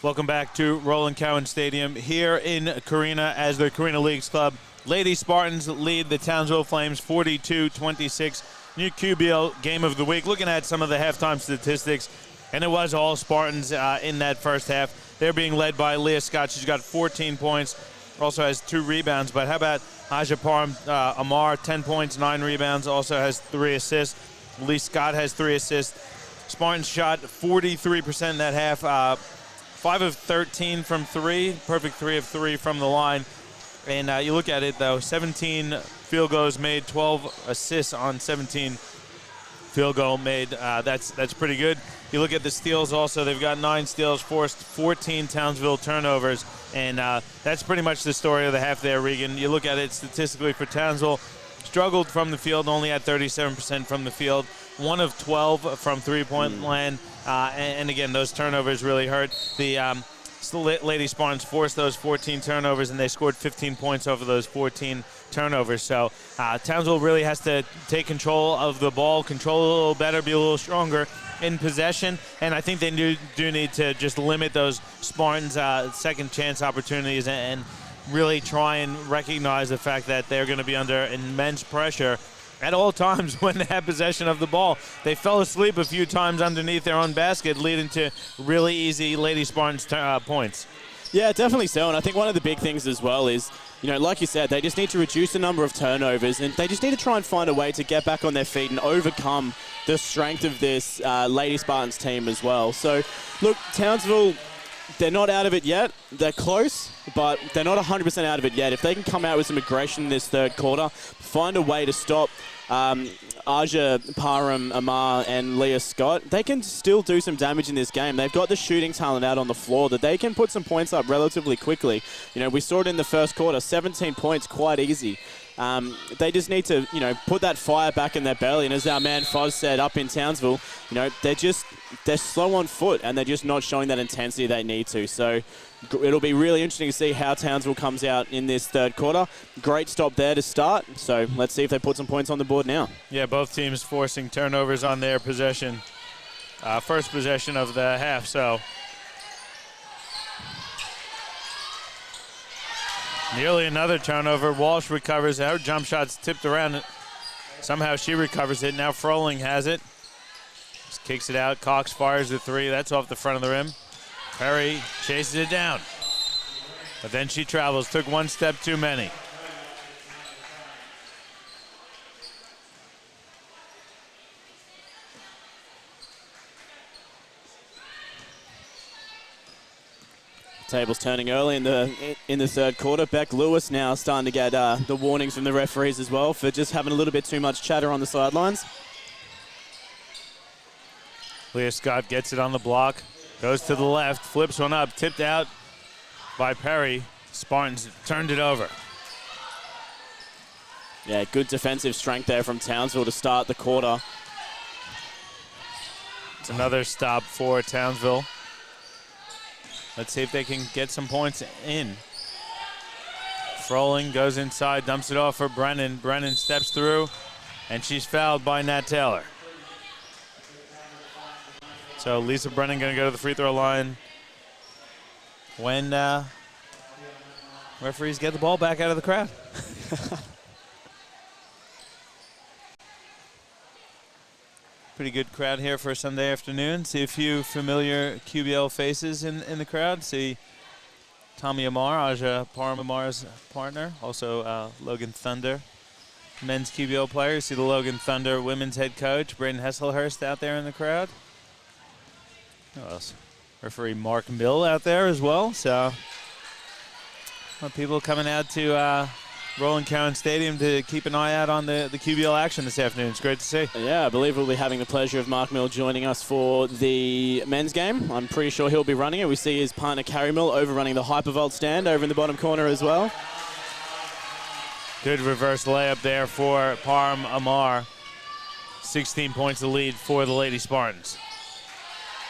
Welcome back to Roland Cowan Stadium here in Carina as the Carina Leagues Club Lady Spartans lead the Townsville Flames 42-26. New QBL game of the week. Looking at some of the halftime statistics, and it was all Spartans in that first half. They're being led by Leah Scott. She's got 14 points, also has 2 rebounds. But how about Aja Parham Amar, 10 points, 9 rebounds, also has 3 assists. Lee Scott has 3 assists. Spartans shot 43% in that half. 5 of 13 from 3, perfect 3 of 3 from the line. And you look at it, though, 17 field goals made, 12 assists on 17 field goal made. That's pretty good. You look at the steals also. They've got 9 steals, forced 14 Townsville turnovers. And that's pretty much the story of the half there, Regan. You look at it statistically for Townsville, struggled from the field, only at 37% from the field. 1 of 12 from three-point land. And again, those turnovers really hurt. The Lady Spartans forced those 14 turnovers, and they scored 15 points over those 14 turnovers. So Townsville really has to take control of the ball, control it a little better, be a little stronger in possession. And I think they do need to just limit those Spartans' second chance opportunities and really try and recognize the fact that they're going to be under immense pressure at all times when they have possession of the ball. They fell asleep a few times underneath their own basket, leading to really easy Lady Spartans points. Yeah, definitely so. And I think one of the big things as well is, like you said, they just need to reduce the number of turnovers, and they just need to try and find a way to get back on their feet and overcome the strength of this Lady Spartans team as well. So, look, Townsville, they're not out of it yet. They're close, but they're not 100% out of it yet. If they can come out with some aggression in this third quarter, find a way to stop Aja Parham Amar and Leah Scott, they can still do some damage in this game. They've got the shooting talent out on the floor that they can put some points up relatively quickly. We saw it in the first quarter, 17 points, quite easy. They just need to, put that fire back in their belly. And as our man Foz said up in Townsville, they're slow on foot and they're just not showing that intensity they need to. So it'll be really interesting to see how Townsville comes out in this third quarter. Great stop there to start. So let's see if they put some points on the board now. Yeah, both teams forcing turnovers on their possession. First possession of the half, so. Nearly another turnover. Walsh recovers. Her jump shot's tipped around. Somehow she recovers it. Now Froling has it. Just kicks it out. Cox fires the 3. That's off the front of the rim. Perry chases it down. But then she travels. Took one step too many. Tables turning early in the third quarter. Beck Lewis now starting to get the warnings from the referees as well for just having a little bit too much chatter on the sidelines. Leah Scott gets it on the block, goes to the left, flips one up, tipped out by Perry. Spartans turned it over. Yeah, good defensive strength there from Townsville to start the quarter. It's another stop for Townsville. Let's see if they can get some points in. Froling goes inside, dumps it off for Brennan. Brennan steps through, and she's fouled by Nat Taylor. So Lisa Brennan going to go to the free throw line when referees get the ball back out of the crowd. Pretty good crowd here for a Sunday afternoon. See a few familiar QBL faces in the crowd. See Tommy Amar, Aja Parham Amar's partner. Also Logan Thunder, men's QBL player. See the Logan Thunder women's head coach, Braden Hesselhurst, out there in the crowd. Who else? Referee Mark Mill out there as well. So people coming out to Roland Cowan Stadium to keep an eye out on the QBL action this afternoon. It's great to see. Yeah, I believe we'll be having the pleasure of Mark Mill joining us for the men's game. I'm pretty sure he'll be running it. We see his partner Carrie Mill overrunning the Hypervolt stand over in the bottom corner as well. Good reverse layup there for Parham Amar. 16 points to lead for the Lady Spartans.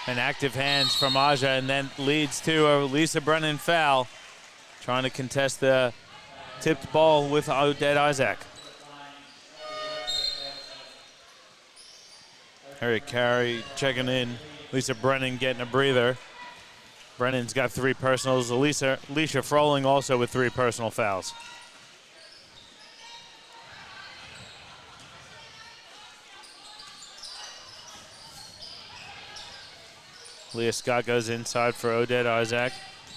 And active hands from Aja, and then leads to a Lisa Brennan foul. Trying to contest the tipped ball with Odette Isaac. Harry Carey checking in. Lisa Brennan getting a breather. Brennan's got 3 personals. Alicia Froling also with 3 personal fouls. Leah Scott goes inside for Odette Isaac.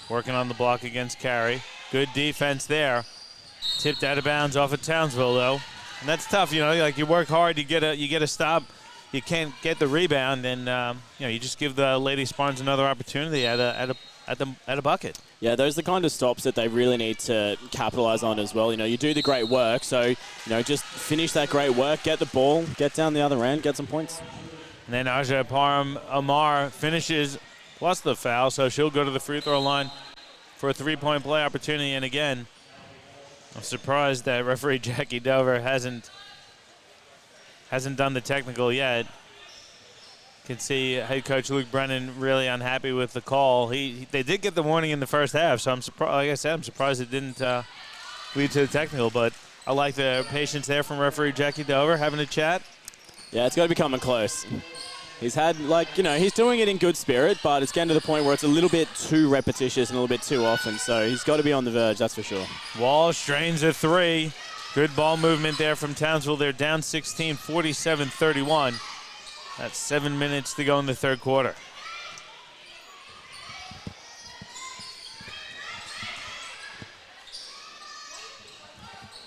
Working on the block against Carey. Good defense there. Tipped out of bounds off of Townsville, though. And that's tough, you know, like you work hard, you get a stop. You can't get the rebound, and you know, you just give the Lady Spartans another opportunity at a bucket. Yeah, those are the kind of stops that they really need to capitalize on as well. You know, you do the great work, so you know, just finish that great work, get the ball, get down the other end, get some points. And then Aja Parham Amar finishes plus the foul, so she'll go to the free throw line for a 3-point play opportunity. And again, I'm surprised that referee Jackie Dover hasn't done the technical yet. Can see head coach Luke Brennan really unhappy with the call. They did get the warning in the first half, so I'm surprised. Like I said, I'm surprised it didn't lead to the technical. But I like the patience there from referee Jackie Dover having a chat. Yeah, it's got to be coming close. He's had, like, you know, he's doing it in good spirit, but it's getting to the point where it's a little bit too repetitious and a little bit too often. So he's got to be on the verge, that's for sure. Walsh drains a 3. Good ball movement there from Townsville. They're down 16, 47-31. That's 7 minutes to go in the third quarter.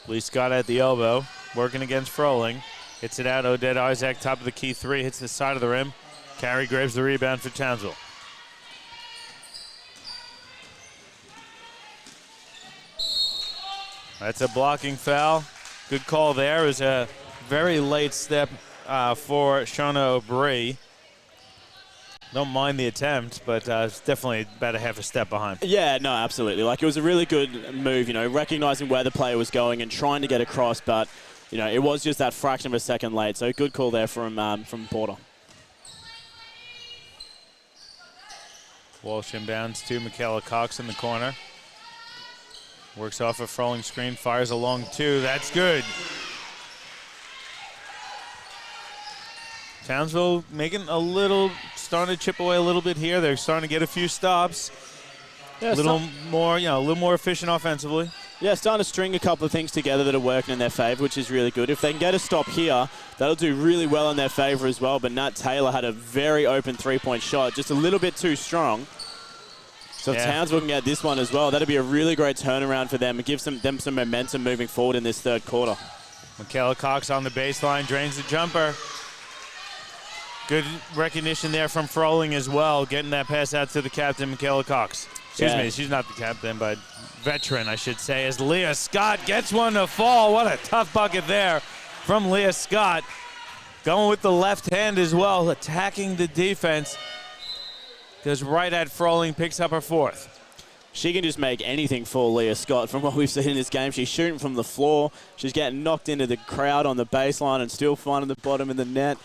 Lee Scott at the elbow, working against Froling. Hits it out, Odette Isaac, top of the key 3, hits the side of the rim. Carey grabs the rebound for Townsville. That's a blocking foul. Good call there. It was a very late step for Shauna O'Brien. Don't mind the attempt, but it's definitely about a half a step behind. Yeah, no, absolutely. Like, it was a really good move, you know, recognizing where the player was going and trying to get across, but you know, it was just that fraction of a second late. So good call there from Porter. Walsh inbounds to Michaela Cox in the corner. Works off a Froling screen, fires a long 2. That's good. Townsville starting to chip away a little bit here. They're starting to get a few stops. Yeah, a little more efficient offensively. Yeah, starting to string a couple of things together that are working in their favor, which is really good. If they can get a stop here, that'll do really well in their favor as well. But Nat Taylor had a very open 3-point shot, just a little bit too strong. So if Townsville can get this one as well, that'll be a really great turnaround for them and give them some momentum moving forward in this third quarter. Michaela Cox on the baseline, drains the jumper. Good recognition there from Froling as well, getting that pass out to the captain, Michaela Cox. Excuse me, she's not the captain, but veteran, I should say, as Leah Scott gets one to fall. What a tough bucket there from Leah Scott. Going with the left hand as well, attacking the defense. Goes right at Froling, picks up her 4th. She can just make anything fall, Leah Scott, from what we've seen in this game. She's shooting from the floor. She's getting knocked into the crowd on the baseline and still finding the bottom of the net.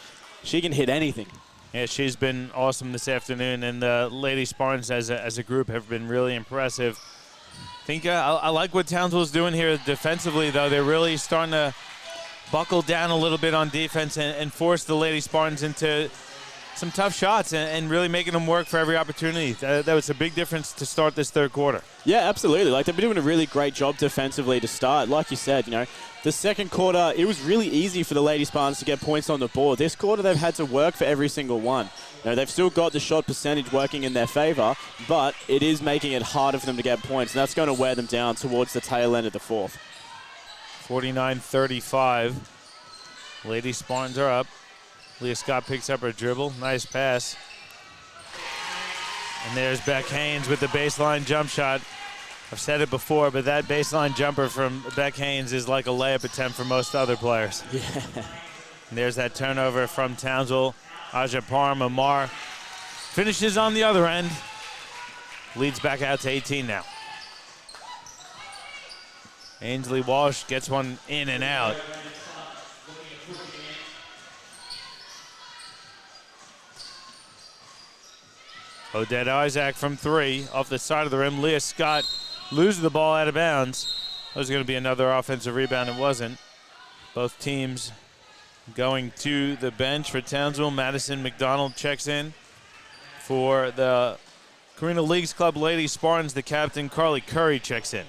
She can hit anything. Yeah, she's been awesome this afternoon, and the Lady Spartans as a group have been really impressive. I think I like what Townsville's doing here defensively, though. They're really starting to buckle down a little bit on defense and force the Lady Spartans into some tough shots and really making them work for every opportunity. That was a big difference to start this third quarter. Yeah, absolutely. Like, they've been doing a really great job defensively to start. Like you said, you know, the second quarter, it was really easy for the Lady Spartans to get points on the board. This quarter, they've had to work for every single one. You know, they've still got the shot percentage working in their favor, but it is making it harder for them to get points, and that's going to wear them down towards the tail end of the fourth. 49-35. Lady Spartans are up. Leah Scott picks up her dribble. Nice pass. And there's Beck Haynes with the baseline jump shot. I've said it before, but that baseline jumper from Beck Haynes is like a layup attempt for most other players. Yeah. And there's that turnover from Townsville. Aja Parham Amar finishes on the other end. Leads back out to 18 now. Ainsley Walsh gets one in and out. Odette Isaac from 3 off the side of the rim. Leah Scott loses the ball out of bounds. That was going to be another offensive rebound. It wasn't. Both teams going to the bench for Townsville. Madison McDonald checks in for the Carina Leagues Club Lady Spartans, the captain, Carly Curry, checks in.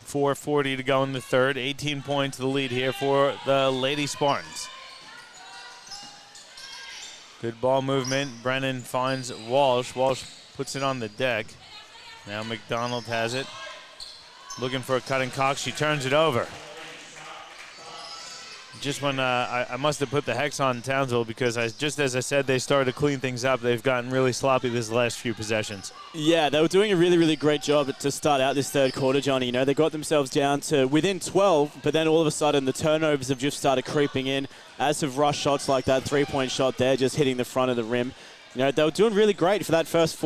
.440 to go in the third. 18 points the lead here for the Lady Spartans. Good ball movement. Brennan finds Walsh. Walsh puts it on the deck. Now McDonald has it. Looking for a cutting Cox. She turns it over. Just when I must have put the hex on Townsville because just as I said, they started to clean things up. They've gotten really sloppy this last few possessions. Yeah, they were doing a really, really great job to start out this third quarter, Johnny. You know, they got themselves down to within 12, but then all of a sudden the turnovers have just started creeping in, as have rush shots like that three-point shot there, just hitting the front of the rim. You know, they were doing really great for that first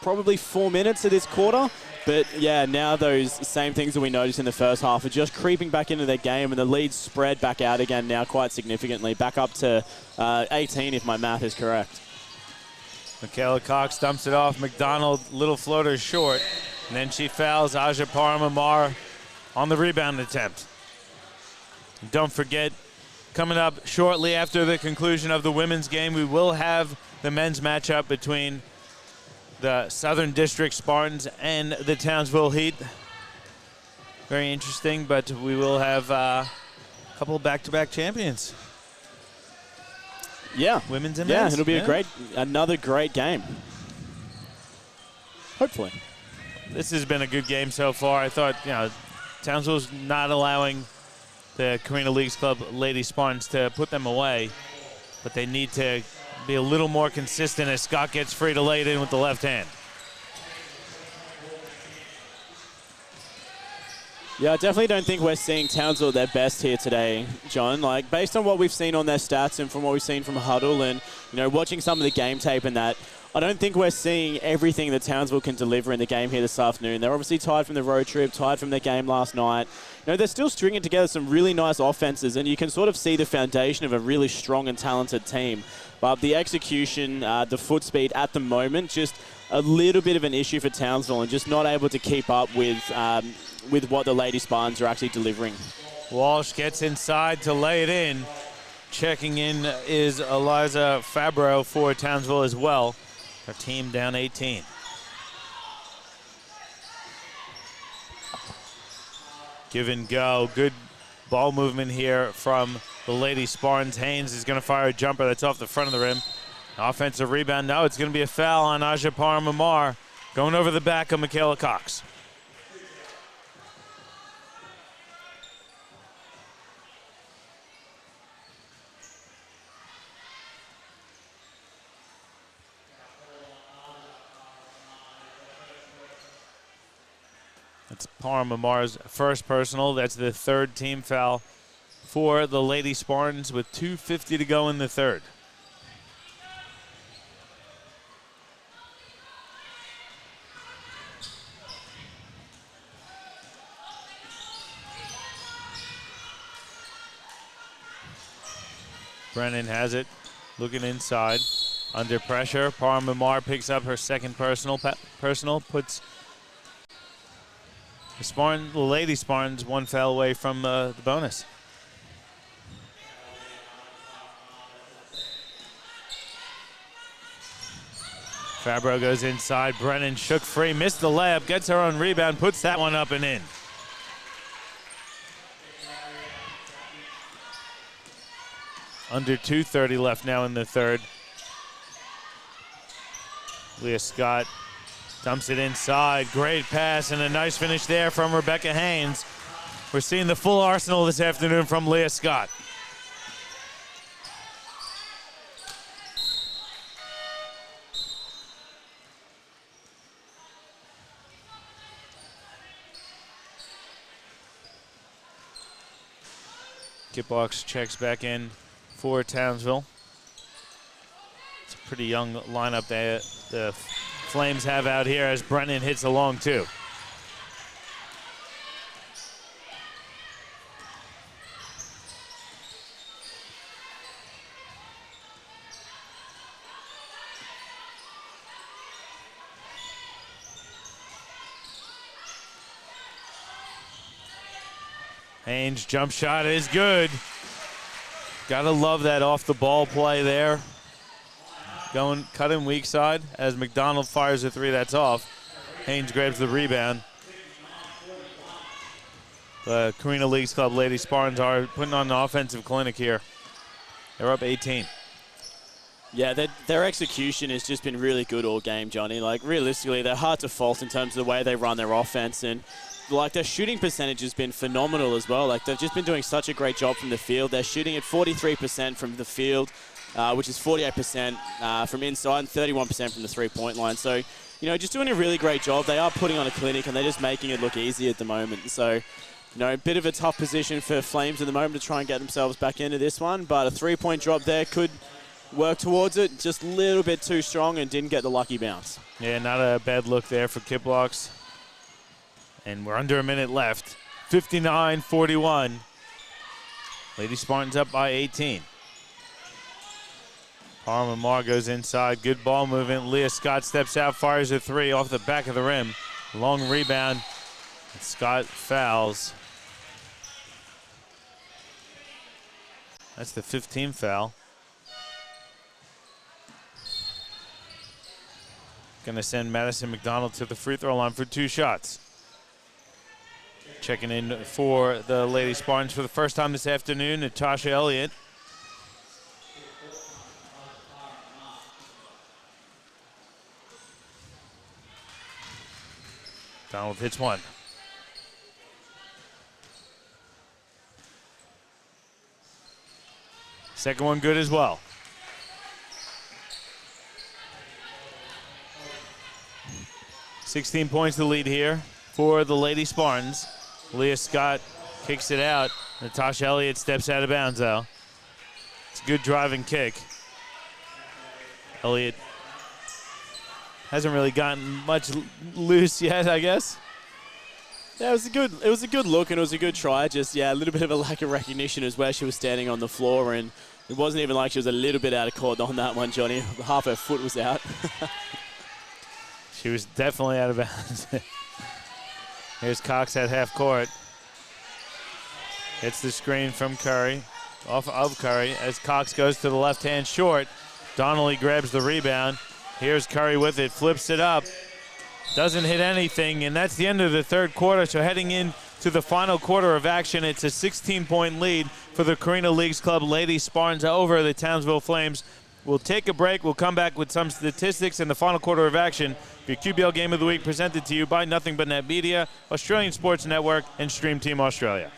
probably 4 minutes of this quarter. But, yeah, now those same things that we noticed in the first half are just creeping back into their game, and the lead's spread back out again now quite significantly, back up to 18 if my math is correct. Michaela Cox dumps it off. McDonald, little floater short. And then she fouls Aja Paramamar on the rebound attempt. And don't forget, coming up shortly after the conclusion of the women's game, we will have the men's matchup between the Southern District Spartans and the Townsville Heat. Very interesting, but we will have a couple of back-to-back champions. Yeah. Women's and men's. Yeah, it'll be another great game. Hopefully. This has been a good game so far. I thought, Townsville's not allowing the Carina Leagues Club Lady Spartans to put them away, but they need to be a little more consistent as Scott gets free to lay it in with the left hand. Yeah, I definitely don't think we're seeing Townsville at their best here today, John. Like, based on what we've seen on their stats and from what we've seen from Huddle and, watching some of the game tape and that, I don't think we're seeing everything that Townsville can deliver in the game here this afternoon. They're obviously tired from the road trip, tired from their game last night. They're still stringing together some really nice offenses, and you can sort of see the foundation of a really strong and talented team. But the execution, the foot speed at the moment, just a little bit of an issue for Townsville and just not able to keep up with what the Lady Spartans are actually delivering. Walsh gets inside to lay it in. Checking in is Eliza Fabro for Townsville as well. Her team down 18. Give and go. Good ball movement here from the Lady Spartans. Haynes is going to fire a jumper that's off the front of the rim. Offensive rebound. No, it's going to be a foul on Aja Paramamar. Going over the back of Michaela Cox. That's Parmamar's first personal. That's the third team foul for the Lady Spartans with 2:50 to go in the third. Brennan has it, looking inside. Under pressure, Paramamar picks up her second personal, puts the Lady Spartans one foul away from the bonus. Fabro goes inside. Brennan shook free, missed the layup, gets her own rebound, puts that one up and in. Under 2:30 left now in the third. Leah Scott dumps it inside. Great pass and a nice finish there from Rebecca Haynes. We're seeing the full arsenal this afternoon from Leah Scott. Kipbox checks back in for Townsville. It's a pretty young lineup the Flames have out here as Brennan hits a long two. Haynes' jump shot is good. Gotta love that off the ball play there. Cutting weak side as McDonald fires a three. That's off. Haynes grabs the rebound. The Carina Leagues Club Lady Spartans are putting on an offensive clinic here. They're up 18. Yeah, their execution has just been really good all game, Johnny. Like, realistically, they're hard to fault in terms of the way they run their offense. And, like, their shooting percentage has been phenomenal as well. Like, they've just been doing such a great job from the field. They're shooting at 43% from the field, which is 48% from inside and 31% from the three-point line. So, you know, just doing a really great job. They are putting on a clinic, and they're just making it look easy at the moment. So, you know, a bit of a tough position for Flames at the moment to try and get themselves back into this one. But a three-point drop there could work towards it. Just a little bit too strong and didn't get the lucky bounce. Yeah, not a bad look there for Kiplox. And we're under a minute left. 59-41. Lady Spartans up by 18. Parma Mar goes inside. Good ball movement. Leah Scott steps out, fires a three off the back of the rim. Long rebound. And Scott fouls. That's the 15th foul. Going to send Madison McDonald to the free throw line for 2 shots. Checking in for the Lady Spartans for the first time this afternoon, Natasha Elliott. Donald hits one. Second one good as well. $16 points to lead here for the Lady Spartans. Leah Scott kicks it out. Natasha Elliott steps out of bounds, though. It's a good driving kick. Elliott hasn't really gotten much loose yet, I guess. Yeah, it was a good look and it was a good try. Just, yeah, a little bit of a lack of recognition as where she was standing on the floor, and it wasn't even like she was a little bit out of court on that one, Johnny. Half her foot was out. She was definitely out of bounds. Here's Cox at half court. Hits the screen from Curry, off of Curry, as Cox goes to the left hand short. Donnelly grabs the rebound. Here's Curry with it, flips it up. Doesn't hit anything, and that's the end of the third quarter. So heading into the final quarter of action, it's a 16-point lead for the Carina Leagues Club Lady Spartans over the Townsville Flames. We'll take a break. We'll come back with some statistics in the final quarter of action. Your QBL Game of the Week presented to you by Nothing But Net Media, Australian Sports Network, and Stream Team Australia.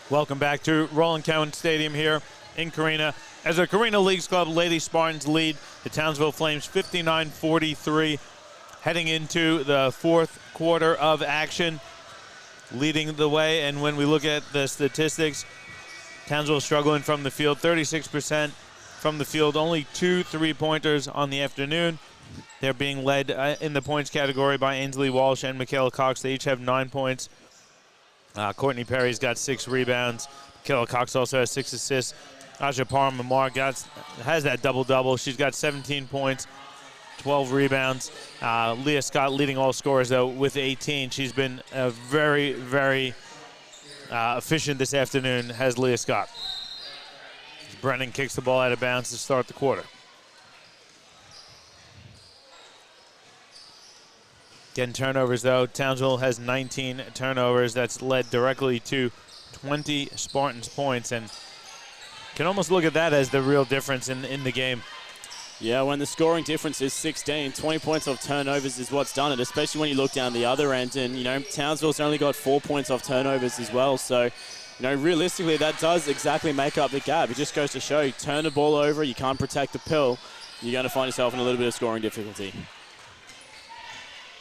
Welcome back to Roland Cowan Stadium here in Carina. As the Carina Leagues Club Lady Spartans lead the Townsville Flames 59-43, heading into the fourth quarter of action, leading the way. And when we look at the statistics, Townsville struggling from the field, 36% from the field, only 2 3-pointers on the afternoon. They're being led in the points category by Ainsley Walsh and Michaela Cox. They each have 9 points. Courtney Perry's got 6 rebounds. Michaela Cox also has 6 assists. Aja Parmamar has that double-double. She's got 17 points, 12 rebounds. Leah Scott leading all scorers, though, with 18. She's been very, very efficient this afternoon, has Leah Scott. Brennan kicks the ball out of bounds to start the quarter. Getting turnovers, though. Townsville has 19 turnovers. That's led directly to 20 Spartans points, and can almost look at that as the real difference in the game. Yeah, when the scoring difference is 16, 20 points off turnovers is what's done it, especially when you look down the other end. And, you know, Townsville's only got 4 points off turnovers as well. So, you know, realistically, that does exactly make up the gap. It just goes to show you turn the ball over, you can't protect the pill, you're going to find yourself in a little bit of scoring difficulty.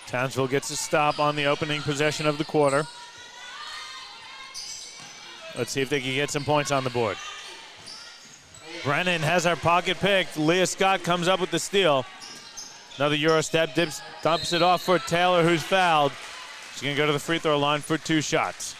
Townsville gets a stop on the opening possession of the quarter. Let's see if they can get some points on the board. Brennan has her pocket picked. Leah Scott comes up with the steal. Another Euro step, dumps it off for Taylor, who's fouled. She's going to go to the free throw line for 2 shots.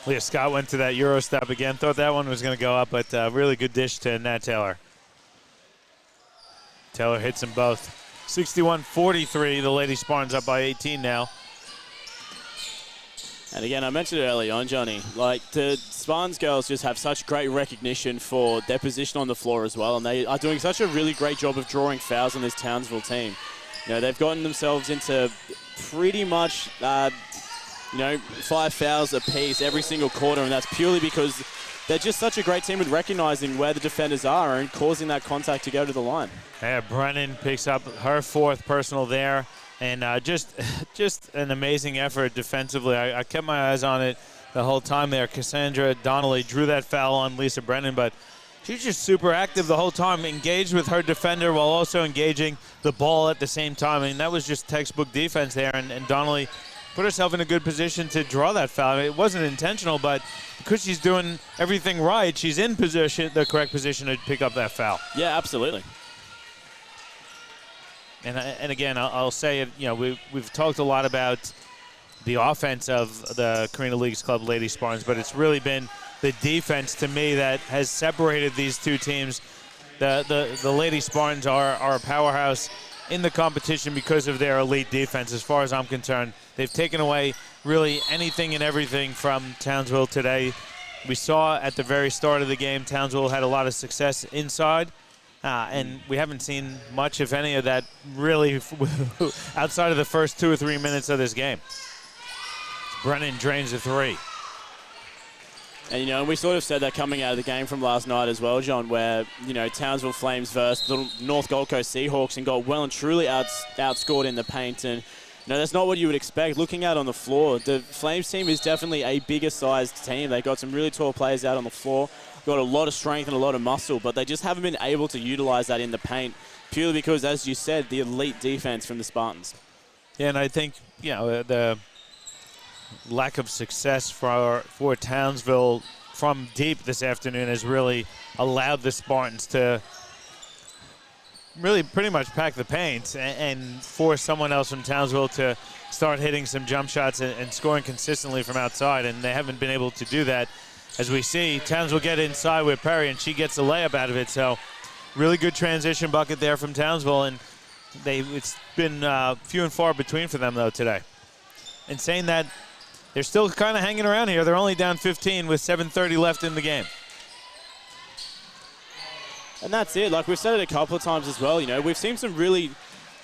Leah Scott went to that Euro step again. Thought that one was going to go up, but really good dish to Nat Taylor. Taylor hits them both. 61-43. The Lady Spartans up by 18 now. And again, I mentioned it early on, Johnny, like the Spartans girls just have such great recognition for their position on the floor as well, and they are doing such a really great job of drawing fouls on this Townsville team. You know, they've gotten themselves into pretty much 5 fouls apiece every single quarter, and that's purely because they're just such a great team with recognizing where the defenders are and causing that contact to go to the line. Yeah, Brennan picks up her 4th personal there, and just an amazing effort defensively. I kept my eyes on it the whole time there. Cassandra Donnelly drew that foul on Lisa Brennan, but she's just super active the whole time, engaged with her defender while also engaging the ball at the same time. I mean, that was just textbook defense there, and Donnelly put herself in a good position to draw that foul. It wasn't intentional, but because she's doing everything right, she's in position, the correct position to pick up that foul. Yeah, absolutely. And again, I'll say it. You know, we've talked a lot about the offense of the Carina Leagues Club Lady Spartans, but it's really been the defense to me that has separated these two teams. The Lady Spartans are a powerhouse in the competition because of their elite defense. As far as I'm concerned, they've taken away really anything and everything from Townsville today. We saw at the very start of the game, Townsville had a lot of success inside, and we haven't seen much, if any, of that really outside of the first 2 or 3 minutes of this game. Brennan drains a 3. And, you know, we sort of said that coming out of the game from last night as well, John, where, you know, Townsville Flames versus the North Gold Coast Seahawks and got well and truly outscored in the paint. And, you know, that's not what you would expect. Looking out on the floor, the Flames team is definitely a bigger-sized team. They've got some really tall players out on the floor, got a lot of strength and a lot of muscle, but they just haven't been able to utilize that in the paint purely because, as you said, the elite defense from the Spartans. Yeah, and I think, you know, the lack of success for Townsville from deep this afternoon has really allowed the Spartans to really pretty much pack the paint and force someone else from Townsville to start hitting some jump shots and scoring consistently from outside, and they haven't been able to do that. As we see, Townsville get inside with Perry, and she gets a layup out of it. So really good transition bucket there from Townsville, and it's been few and far between for them, though, today. And saying that, they're still kind of hanging around here. They're only down 15 with 7:30 left in the game. And that's it. Like we've said it a couple of times as well, you know, we've seen some really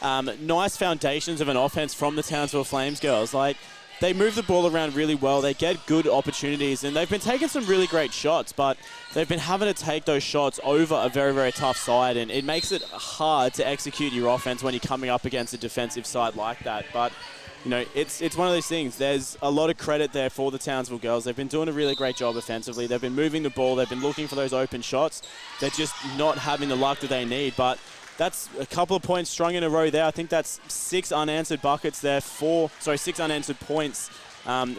nice foundations of an offense from the Townsville Flames girls. Like, they move the ball around really well. They get good opportunities, and they've been taking some really great shots, but they've been having to take those shots over a very, very tough side, and it makes it hard to execute your offense when you're coming up against a defensive side like that. But, you know, it's one of those things. There's a lot of credit there for the Townsville girls. They've been doing a really great job offensively. They've been moving the ball. They've been looking for those open shots. They're just not having the luck that they need, but that's a couple of points strung in a row there. I think that's 6 unanswered buckets there, 6 unanswered points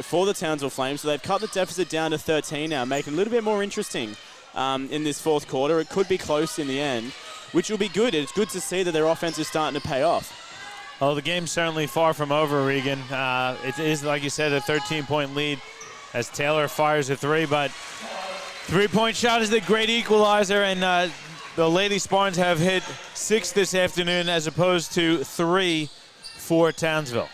for the Townsville Flames. So they've cut the deficit down to 13 now, making it a little bit more interesting in this fourth quarter. It could be close in the end, which will be good. It's good to see that their offense is starting to pay off. Well, the game's certainly far from over, Regan. It is, like you said, a 13-point lead as Taylor fires a three, but three-point shot is the great equalizer, and the Lady Spartans have hit 6 this afternoon as opposed to 3 for Townsville.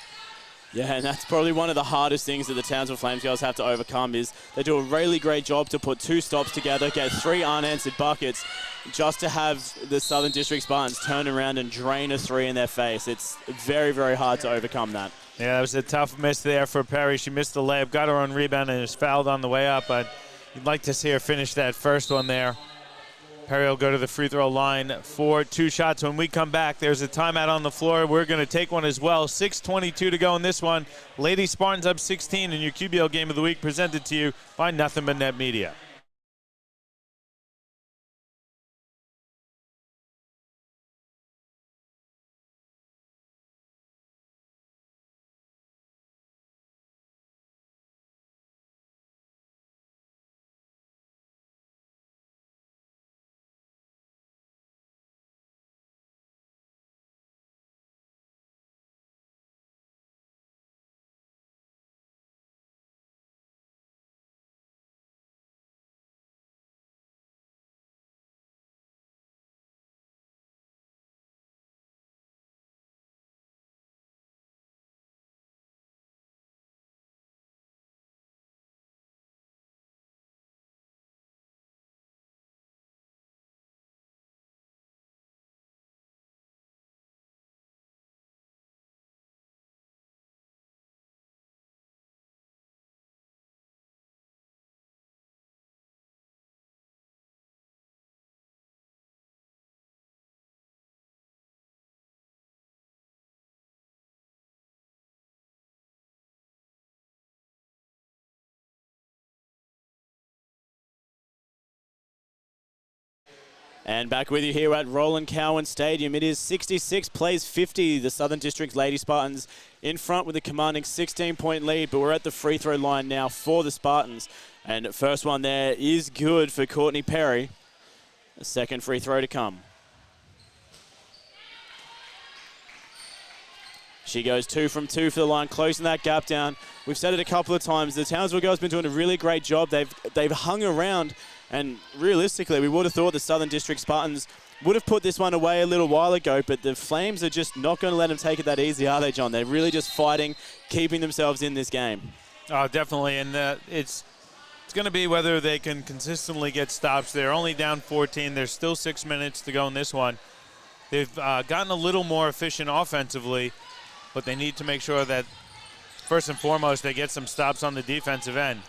Yeah, and that's probably one of the hardest things that the Townsville Flames girls have to overcome is they do a really great job to put 2 stops together, get 3 unanswered buckets, just to have the Southern District Spartans turn around and drain a 3 in their face. It's very, very hard to overcome that. Yeah, that was a tough miss there for Perry. She missed the layup, got her own rebound, and was fouled on the way up, but you'd like to see her finish that first one there. Perry will go to the free throw line for 2 shots. When we come back, there's a timeout on the floor. We're going to take one as well. 6:22 to go in this one. Lady Spartans up 16 in your QBL Game of the Week, presented to you by Nothing But Net Media. And back with you here at Roland Cowan Stadium. It is 66 plays 50. The Southern District Lady Spartans in front with a commanding 16-point lead, but we're at the free throw line now for the Spartans. And first one there is good for Courtney Perry. A second free throw to come. She goes 2 from 2 for the line, closing that gap down. We've said it a couple of times. The Townsville girls have been doing a really great job. They've hung around. And realistically, we would have thought the Southern District Spartans would have put this one away a little while ago, but the Flames are just not going to let them take it that easy, are they, John? They're really just fighting, keeping themselves in this game. Oh, definitely, and it's going to be whether they can consistently get stops. They're only down 14. There's still 6 minutes to go in this one. They've gotten a little more efficient offensively, but they need to make sure that, first and foremost, they get some stops on the defensive end.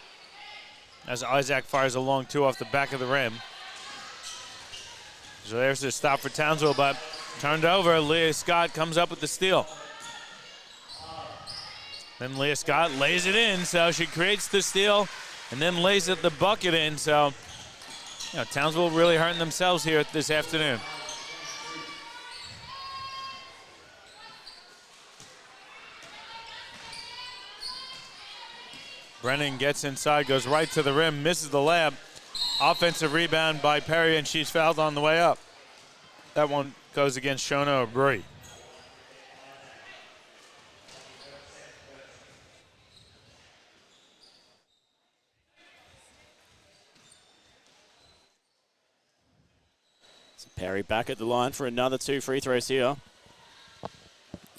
As Isaac fires a long 2 off the back of the rim. So there's the stop for Townsville, but turned over. Leah Scott comes up with the steal. Then Leah Scott lays it in, so she creates the steal and then lays it the bucket in. So, Townsville really hurting themselves here this afternoon. Brennan gets inside, goes right to the rim, misses the layup. Offensive rebound by Perry, and she's fouled on the way up. That one goes against Shona O'Brien. So Perry back at the line for another 2 free throws here.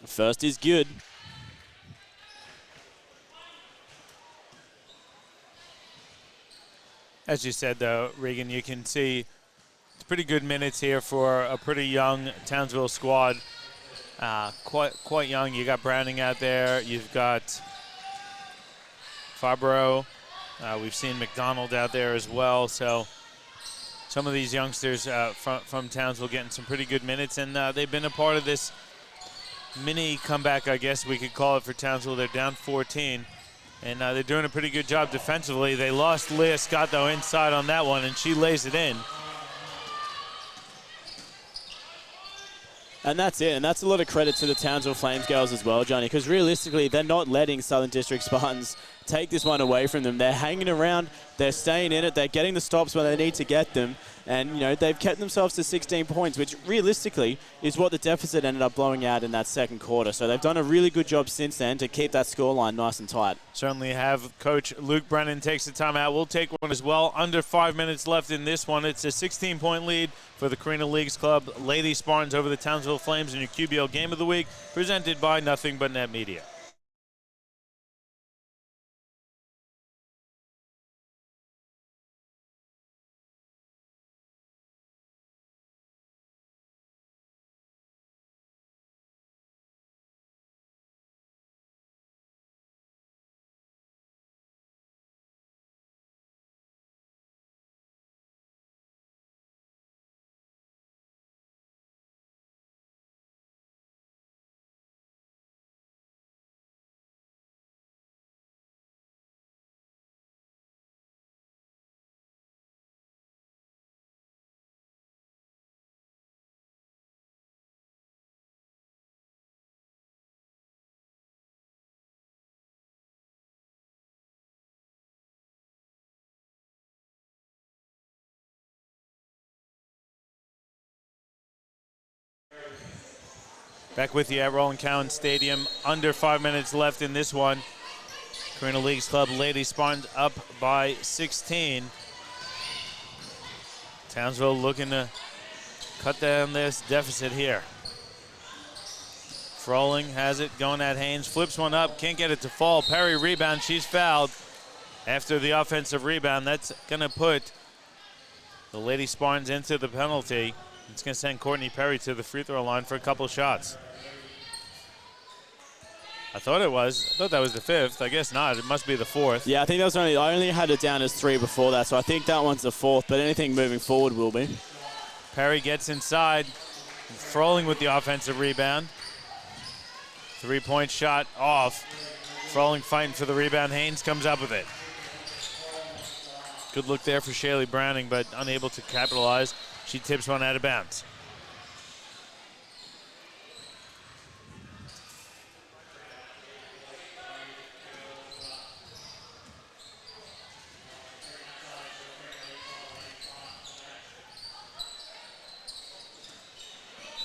The first is good. As you said, though, Regan, you can see it's pretty good minutes here for a pretty young Townsville squad. Quite young. You got Browning out there. You've got Fabro. We've seen McDonald out there as well. So some of these youngsters from Townsville getting some pretty good minutes, and they've been a part of this mini comeback, I guess we could call it, for Townsville. They're down 14. And they're doing a pretty good job defensively. They lost Leah Scott, though, inside on that one, and she lays it in. And that's it, and that's a lot of credit to the Townsville Flames girls as well, Johnny, because realistically, they're not letting Southern District Spartans take this one away from them. They're hanging around, they're staying in it, they're getting the stops when they need to get them, and, you know, they've kept themselves to 16 points, which realistically is what the deficit ended up blowing out in that second quarter. So they've done a really good job since then to keep that scoreline nice and tight. Certainly have Coach Luke Brennan takes the timeout. We'll take one as well. Under 5 minutes left in this one. It's a 16-point lead for the Carina Leagues Club Lady Spartans over the Townsville Flames in your QBL Game of the Week, presented by Nothing But Net Media. Back with you at Roland Cowan Stadium. Under 5 minutes left in this one. Carina Leagues Club Lady Spartans up by 16. Townsville looking to cut down this deficit here. Froling has it, going at Haynes, flips one up, can't get it to fall. Perry rebound, she's fouled after the offensive rebound. That's gonna put the Lady Spartans into the penalty. It's gonna send Courtney Perry to the free throw line for a couple shots. I thought that was the fifth. I guess not. It must be the fourth. Yeah, I think that was I only had it down as 3 before that, so I think that one's the fourth, but anything moving forward will be. Perry gets inside, Froling with the offensive rebound. 3-point shot off. Froling fighting for the rebound. Haynes comes up with it. Good look there for Shaylee Browning, but unable to capitalize. She tips one out of bounds.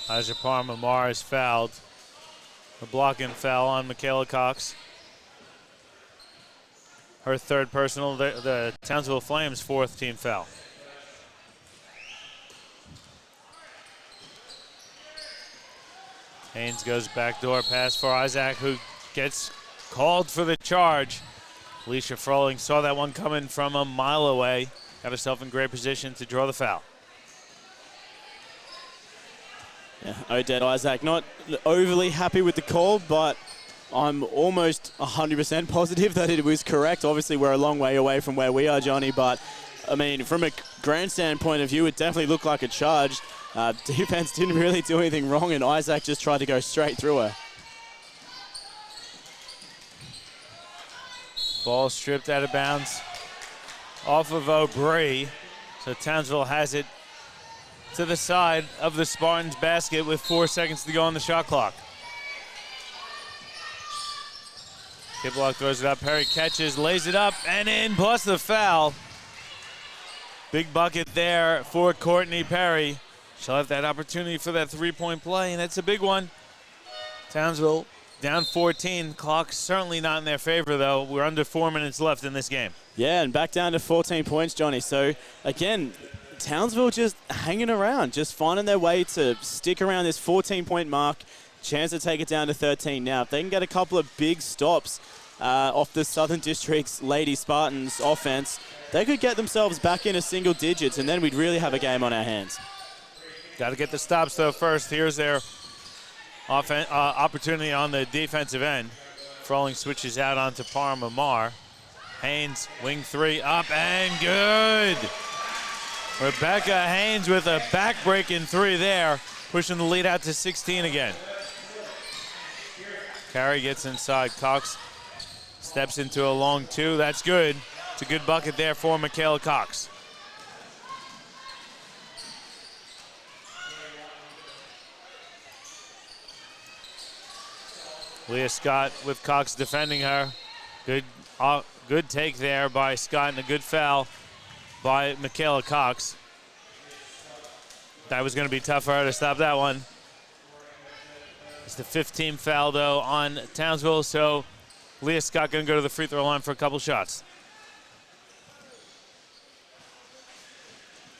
Aja Parma-Mar is fouled. A blocking foul on Michaela Cox. Her third personal, the Townsville Flames' fourth team foul. Haynes goes backdoor pass for Isaac, who gets called for the charge. Alicia Froling saw that one coming from a mile away. Got herself in great position to draw the foul. Yeah, Odette Isaac not overly happy with the call, but I'm almost 100% positive that it was correct. Obviously, we're a long way away from where we are, Johnny, but I mean, from a grandstand point of view, it definitely looked like a charge. Defense didn't really do anything wrong, and Isaac just tried to go straight through her. Ball stripped out of bounds off of O'Brien. So Townsville has it to the side of the Spartans basket with 4 seconds to go on the shot clock. Kiplock throws it up. Perry catches, lays it up, and in, plus the foul. Big bucket there for Courtney Perry. She'll have that opportunity for that three-point play, and that's a big one. Townsville down 14. Clock certainly not in their favor, though. We're under 4 minutes left in this game. Yeah, and back down to 14 points, Johnny. So, again, Townsville just hanging around, just finding their way to stick around this 14-point mark. Chance to take it down to 13 now. If they can get a couple of big stops off the Southern District's Lady Spartans offense, they could get themselves back into single digits, and then we'd really have a game on our hands. Got to get the stops, though, first. Here's their opportunity on the defensive end. Froling switches out onto Parma-Mar. Haynes, wing three, up and good. Rebecca Haynes with a back-breaking three there, pushing the lead out to 16 again. Carey gets inside. Cox steps into a long two. That's good. It's a good bucket there for Michaela Cox. Leah Scott with Cox defending her. Good take there by Scott and a good foul by Michaela Cox. That was going to be tough for her to stop that one. It's the 15th foul, though, on Townsville, so Leah Scott going to go to the free throw line for a couple shots.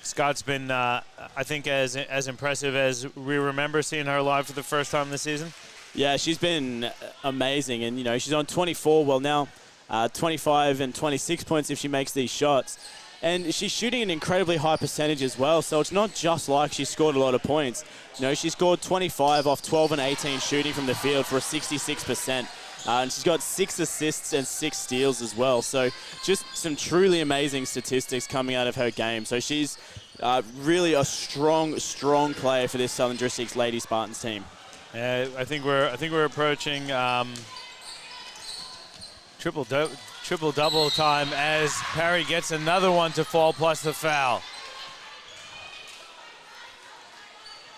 Scott's been, I think, as impressive as we remember seeing her live for the first time this season. Yeah, she's been amazing, and, you know, she's on 24, well, now 25 and 26 points if she makes these shots. And she's shooting an incredibly high percentage as well, so it's not just like she scored a lot of points. You know, she scored 25 off 12 and 18 shooting from the field for a 66%. And she's got 6 assists and 6 steals as well. So just some truly amazing statistics coming out of her game. So she's really a strong player for this Southern Districts Lady Spartans team. I think we're approaching triple-double time as Perry gets another one to fall plus the foul.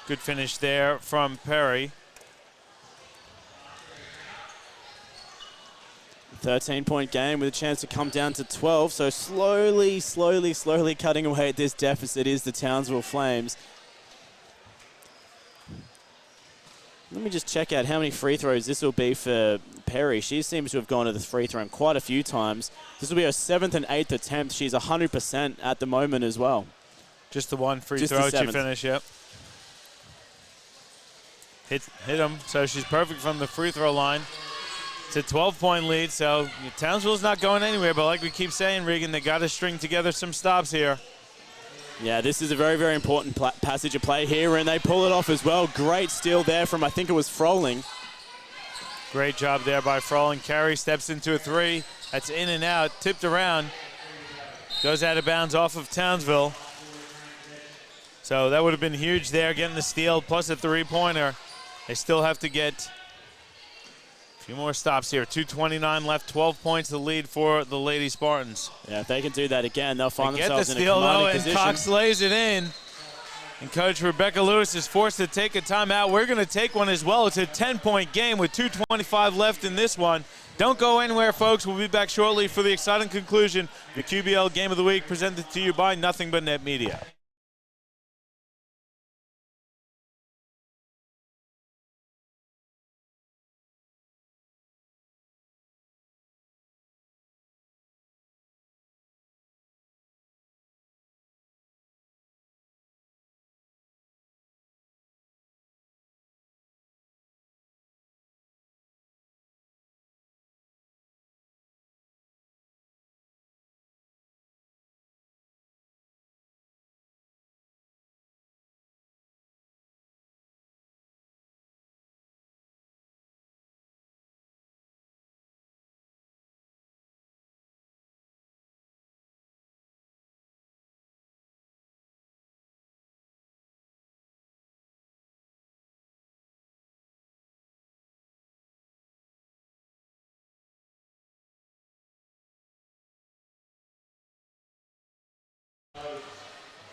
Good finish there from Perry. 13-point game with a chance to come down to 12. So slowly cutting away at this deficit is the Townsville Flames. Let me just check out how many free throws this will be for Perry. She seems to have gone to the free throw quite a few times. This will be her 7th and 8th attempt. She's 100% at the moment as well. Just the one free throw she finished, yep. Hit him, so she's perfect from the free throw line. It's a 12-point lead, so Townsville's not going anywhere, but like we keep saying, Regan, they got to string together some stops here. Yeah, this is a very important passage of play here, and they pull it off as well. Great steal there from, I think it was Froling. Great job there by Froling. Carey steps into a 3. That's in and out, tipped around. Goes out of bounds off of Townsville. So that would have been huge there, getting the steal plus a 3-pointer. They still have to get a few more stops here. 2:29 left, 12 points the lead for the Lady Spartans. Yeah, if they can do that again, they'll find themselves in a steal, commanding though, position. and Cox lays it in. And Coach Rebecca Lewis is forced to take a timeout. We're going to take one as well. It's a 10-point game with 2:25 left in this one. Don't go anywhere, folks. We'll be back shortly for the exciting conclusion. The QBL Game of the Week presented to you by Nothing But Net Media.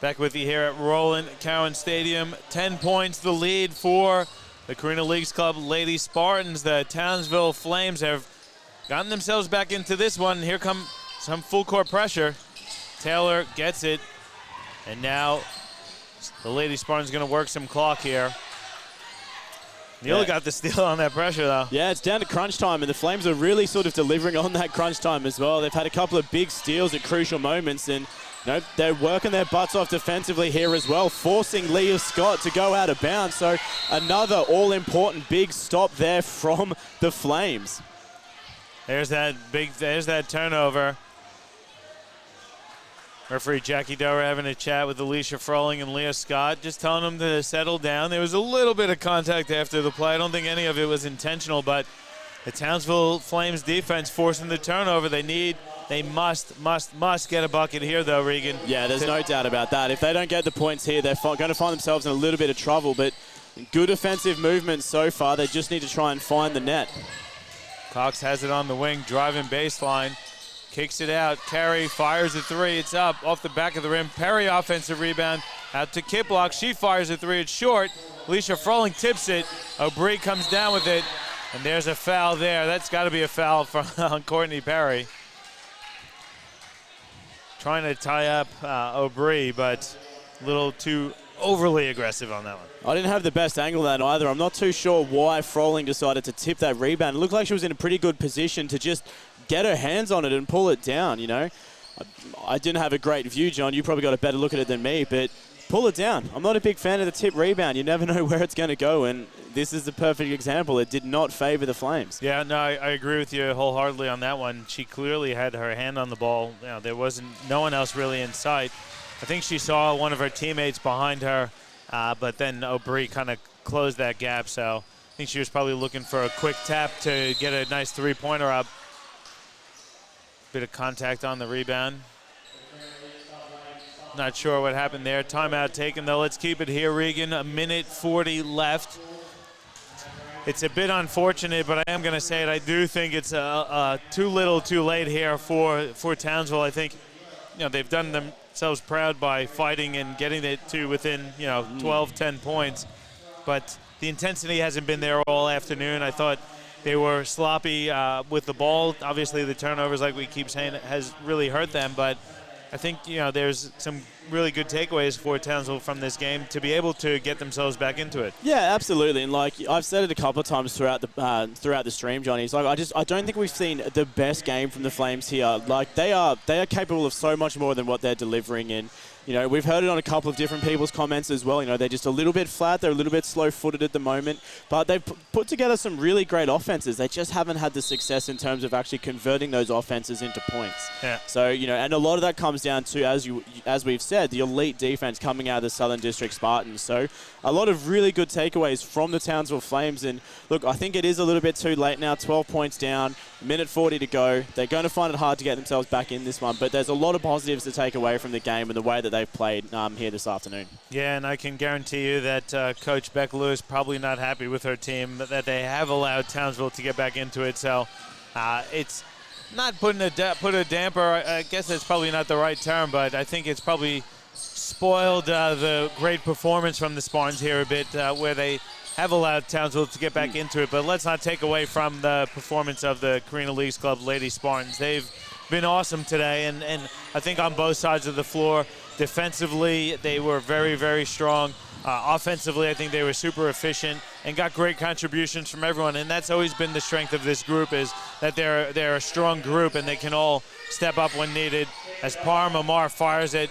Back with you here at Roland Cowan Stadium. 10 points the lead for the Carina Leagues Club Lady Spartans. The Townsville Flames have gotten themselves back into this one. Here come some full court pressure. Taylor gets it. And now the Lady Spartans going to work some clock here. Neal got the steal on that pressure, though. Yeah, it's down to crunch time, and the Flames are really sort of delivering on that crunch time as well. They've had a couple of big steals at crucial moments, and they're working their butts off defensively here as well, forcing Leah Scott to go out of bounds. So another all-important big stop there from the Flames. There's that turnover. Referee Jackie Dower having a chat with Alicia Froling and Leah Scott, just telling them to settle down. There was a little bit of contact after the play. I don't think any of it was intentional, but the Townsville Flames defense forcing the turnover. They must get a bucket here, though, Regan. Yeah, there's no doubt about that. If they don't get the points here, they're going to find themselves in a little bit of trouble, but good offensive movement so far. They just need to try and find the net. Cox has it on the wing, driving baseline. Kicks it out. Carey fires a 3. It's up off the back of the rim. Perry offensive rebound out to Kiplock. She fires a 3. It's short. Alicia Froling tips it. O'Brien comes down with it. And there's a foul there. That's got to be a foul on Courtney Perry. Trying to tie up Aubry, but a little too overly aggressive on that one. I didn't have the best angle on that either. I'm not too sure why Froling decided to tip that rebound. It looked like she was in a pretty good position to just get her hands on it and pull it down, you know. I didn't have a great view, John. You probably got a better look at it than me, but pull it down. I'm not a big fan of the tip rebound. You never know where it's going to go, and this is the perfect example. It did not favor the Flames. Yeah, no, I agree with you wholeheartedly on that one. She clearly had her hand on the ball. You know, there wasn't no one else really in sight. I think she saw one of her teammates behind her, but then Aubry kind of closed that gap, so I think she was probably looking for a quick tap to get a nice three-pointer up. Bit of contact on the rebound. Not sure what happened there. Timeout taken, though. Let's keep it here, Regan. A minute 40 left. It's a bit unfortunate, but I am going to say it. I do think it's too little too late here for Townsville. I think, you know, they've done themselves proud by fighting and getting it to within, 12, 10 points. But the intensity hasn't been there all afternoon. I thought they were sloppy with the ball. Obviously, the turnovers, like we keep saying, has really hurt them. But I think, there's some really good takeaways for Townsville from this game to be able to get themselves back into it. Yeah, absolutely. And like I've said it a couple of times throughout the stream, Johnny. It's like I don't think we've seen the best game from the Flames here. Like they are capable of so much more than what they're delivering. And we've heard it on a couple of different people's comments as well. They're just a little bit flat. They're a little bit slow-footed at the moment. But they've put together some really great offenses. They just haven't had the success in terms of actually converting those offenses into points. Yeah. So, and a lot of that comes down to, as we've said, the elite defense coming out of the Southern District Spartans. So a lot of really good takeaways from the Townsville Flames. And look, I think it is a little bit too late now. 12 points down, minute 40 to go. They're going to find it hard to get themselves back in this one. But there's a lot of positives to take away from the game and the way that they've played here this afternoon. Yeah, and I can guarantee you that Coach Beck Lewis probably not happy with her team, that they have allowed Townsville to get back into it. So it's not put a damper. I guess that's probably not the right term, but I think it's probably spoiled the great performance from the Spartans here a bit, where they have allowed Townsville to get back into it. But let's not take away from the performance of the Carina Leagues Club Lady Spartans. They've been awesome today, and I think on both sides of the floor. Defensively, they were very, very strong. Offensively, I think they were super efficient and got great contributions from everyone. And that's always been the strength of this group, is that they're a strong group and they can all step up when needed. As Amar fires it,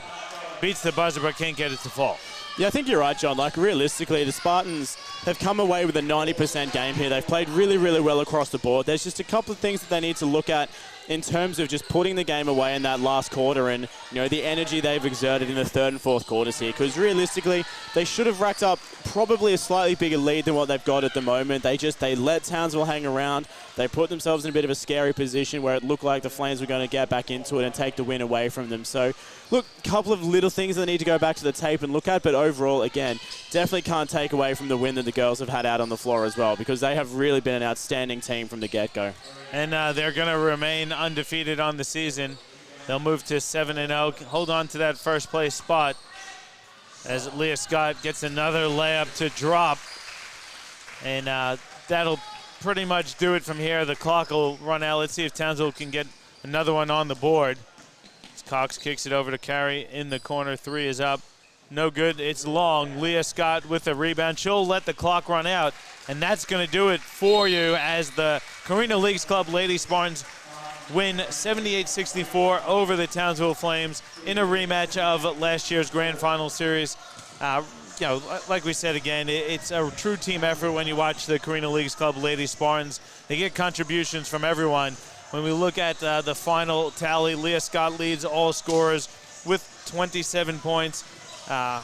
beats the buzzer but can't get it to fall. Yeah, I think you're right, John. Like, realistically, the Spartans have come away with a 90% game here. They've played really, really well across the board. There's just a couple of things that they need to look at in terms of just putting the game away in that last quarter and, the energy they've exerted in the third and fourth quarters here. Because realistically, they should have racked up probably a slightly bigger lead than what they've got at the moment. They let Townsville hang around. They put themselves in a bit of a scary position where it looked like the Flames were going to get back into it and take the win away from them. So, look, a couple of little things they need to go back to the tape and look at. But overall, again, definitely can't take away from the win that the girls have had out on the floor as well, because they have really been an outstanding team from the get-go. And they're going to remain undefeated on the season. They'll move to 7-0, hold on to that first place spot as Leah Scott gets another layup to drop. And that'll pretty much do it from here. The clock will run out. Let's see if Townsville can get another one on the board. Cox kicks it over to Carey in the corner. Three is up. No good. It's long. Leah Scott with the rebound. She'll let the clock run out. And that's going to do it for you as the Carina Leagues Club Lady Spartans win 78-64 over the Townsville Flames in a rematch of last year's Grand Final Series. Like we said again, it's a true team effort when you watch the Carina Leagues Club Lady Spartans. They get contributions from everyone. When we look at the final tally, Leah Scott leads all scorers with 27 points. I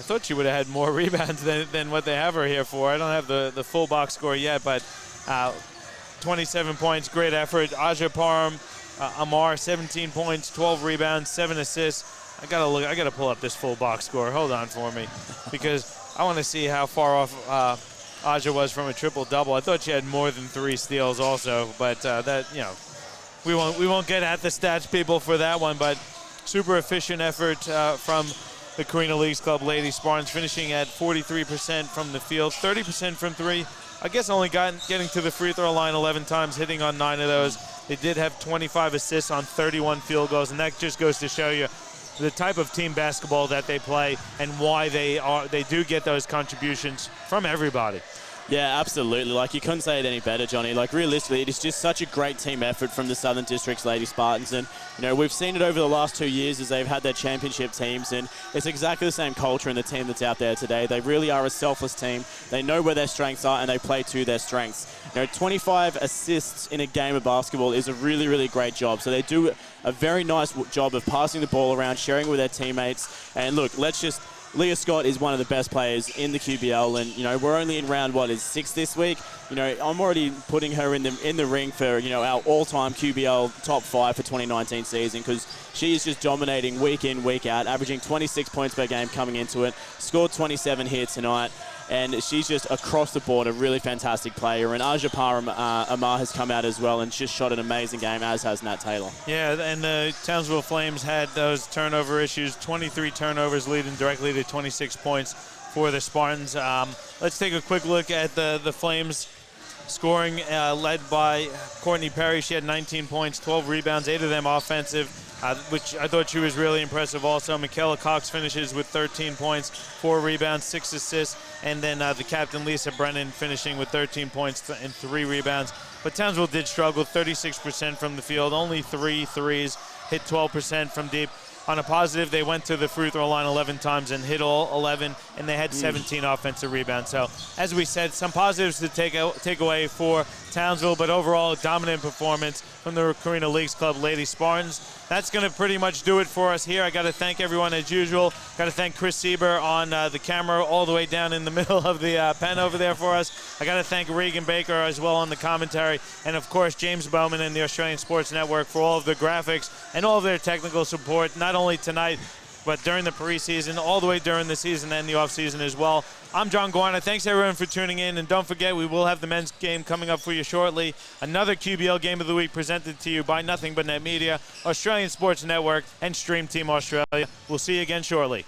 thought she would have had more rebounds than what they have her here for. I don't have the full box score yet, but 27 points, great effort. Aja Parham, Amar, 17 points, 12 rebounds, 7 assists. I gotta pull up this full box score. Hold on for me, because I want to see how far off Aja was from a triple-double. I thought she had more than 3 steals also, but we won't get at the stats people for that one. But super efficient effort from the Carina Leagues Club Lady Spartans, finishing at 43% from the field, 30% from 3. I guess only getting to the free throw line 11 times, hitting on 9 of those. They did have 25 assists on 31 field goals, and that just goes to show you the type of team basketball that they play and why they do get those contributions from everybody. Yeah, absolutely. Like, you couldn't say it any better, Johnny. Like, realistically, it is just such a great team effort from the Southern District's Lady Spartans. And, you know, we've seen it over the last 2 years as they've had their championship teams. And it's exactly the same culture in the team that's out there today. They really are a selfless team. They know where their strengths are, and they play to their strengths. You know, 25 assists in a game of basketball is a really, really great job. So they do a very nice job of passing the ball around, sharing with their teammates. And, look, Leah Scott is one of the best players in the QBL, and, you know, we're only in round, 6 this week. You know, I'm already putting her in the ring for, you know, our all-time QBL top 5 for 2019 season, because she is just dominating week in, week out, averaging 26 points per game coming into it, scored 27 here tonight, and she's just across the board a really fantastic player. And Aja Amar has come out as well and just shot an amazing game, as has Nat Taylor. Yeah, and the Townsville Flames had those turnover issues, 23 turnovers leading directly to 26 points for the Spartans. Let's take a quick look at the Flames scoring, led by Courtney Perry. She had 19 points, 12 rebounds, 8 of them offensive, which I thought she was really impressive also. Michaela Cox finishes with 13 points, 4 rebounds, 6 assists, and then the captain, Lisa Brennan, finishing with 13 points and 3 rebounds. But Townsville did struggle, 36% from the field, only 3 threes, hit 12% from deep. On a positive, they went to the free throw line 11 times and hit all 11, and they had 17 offensive rebounds. So, as we said, some positives to take away for Townsville, but overall, a dominant performance from the Carina Leagues Club Lady Spartans. That's going to pretty much do it for us here. I got to thank everyone as usual. Got to thank Chris Sieber on the camera all the way down in the middle of the pen over there for us. I got to thank Regan Baker as well on the commentary. And, of course, James Bowman and the Australian Sports Network for all of the graphics and all of their technical support, not only tonight, but during the preseason, all the way during the season and the offseason as well. I'm John Guarna. Thanks, everyone, for tuning in. And don't forget, we will have the men's game coming up for you shortly. Another QBL Game of the Week presented to you by Nothing But Net Media, Australian Sports Network, and Stream Team Australia. We'll see you again shortly.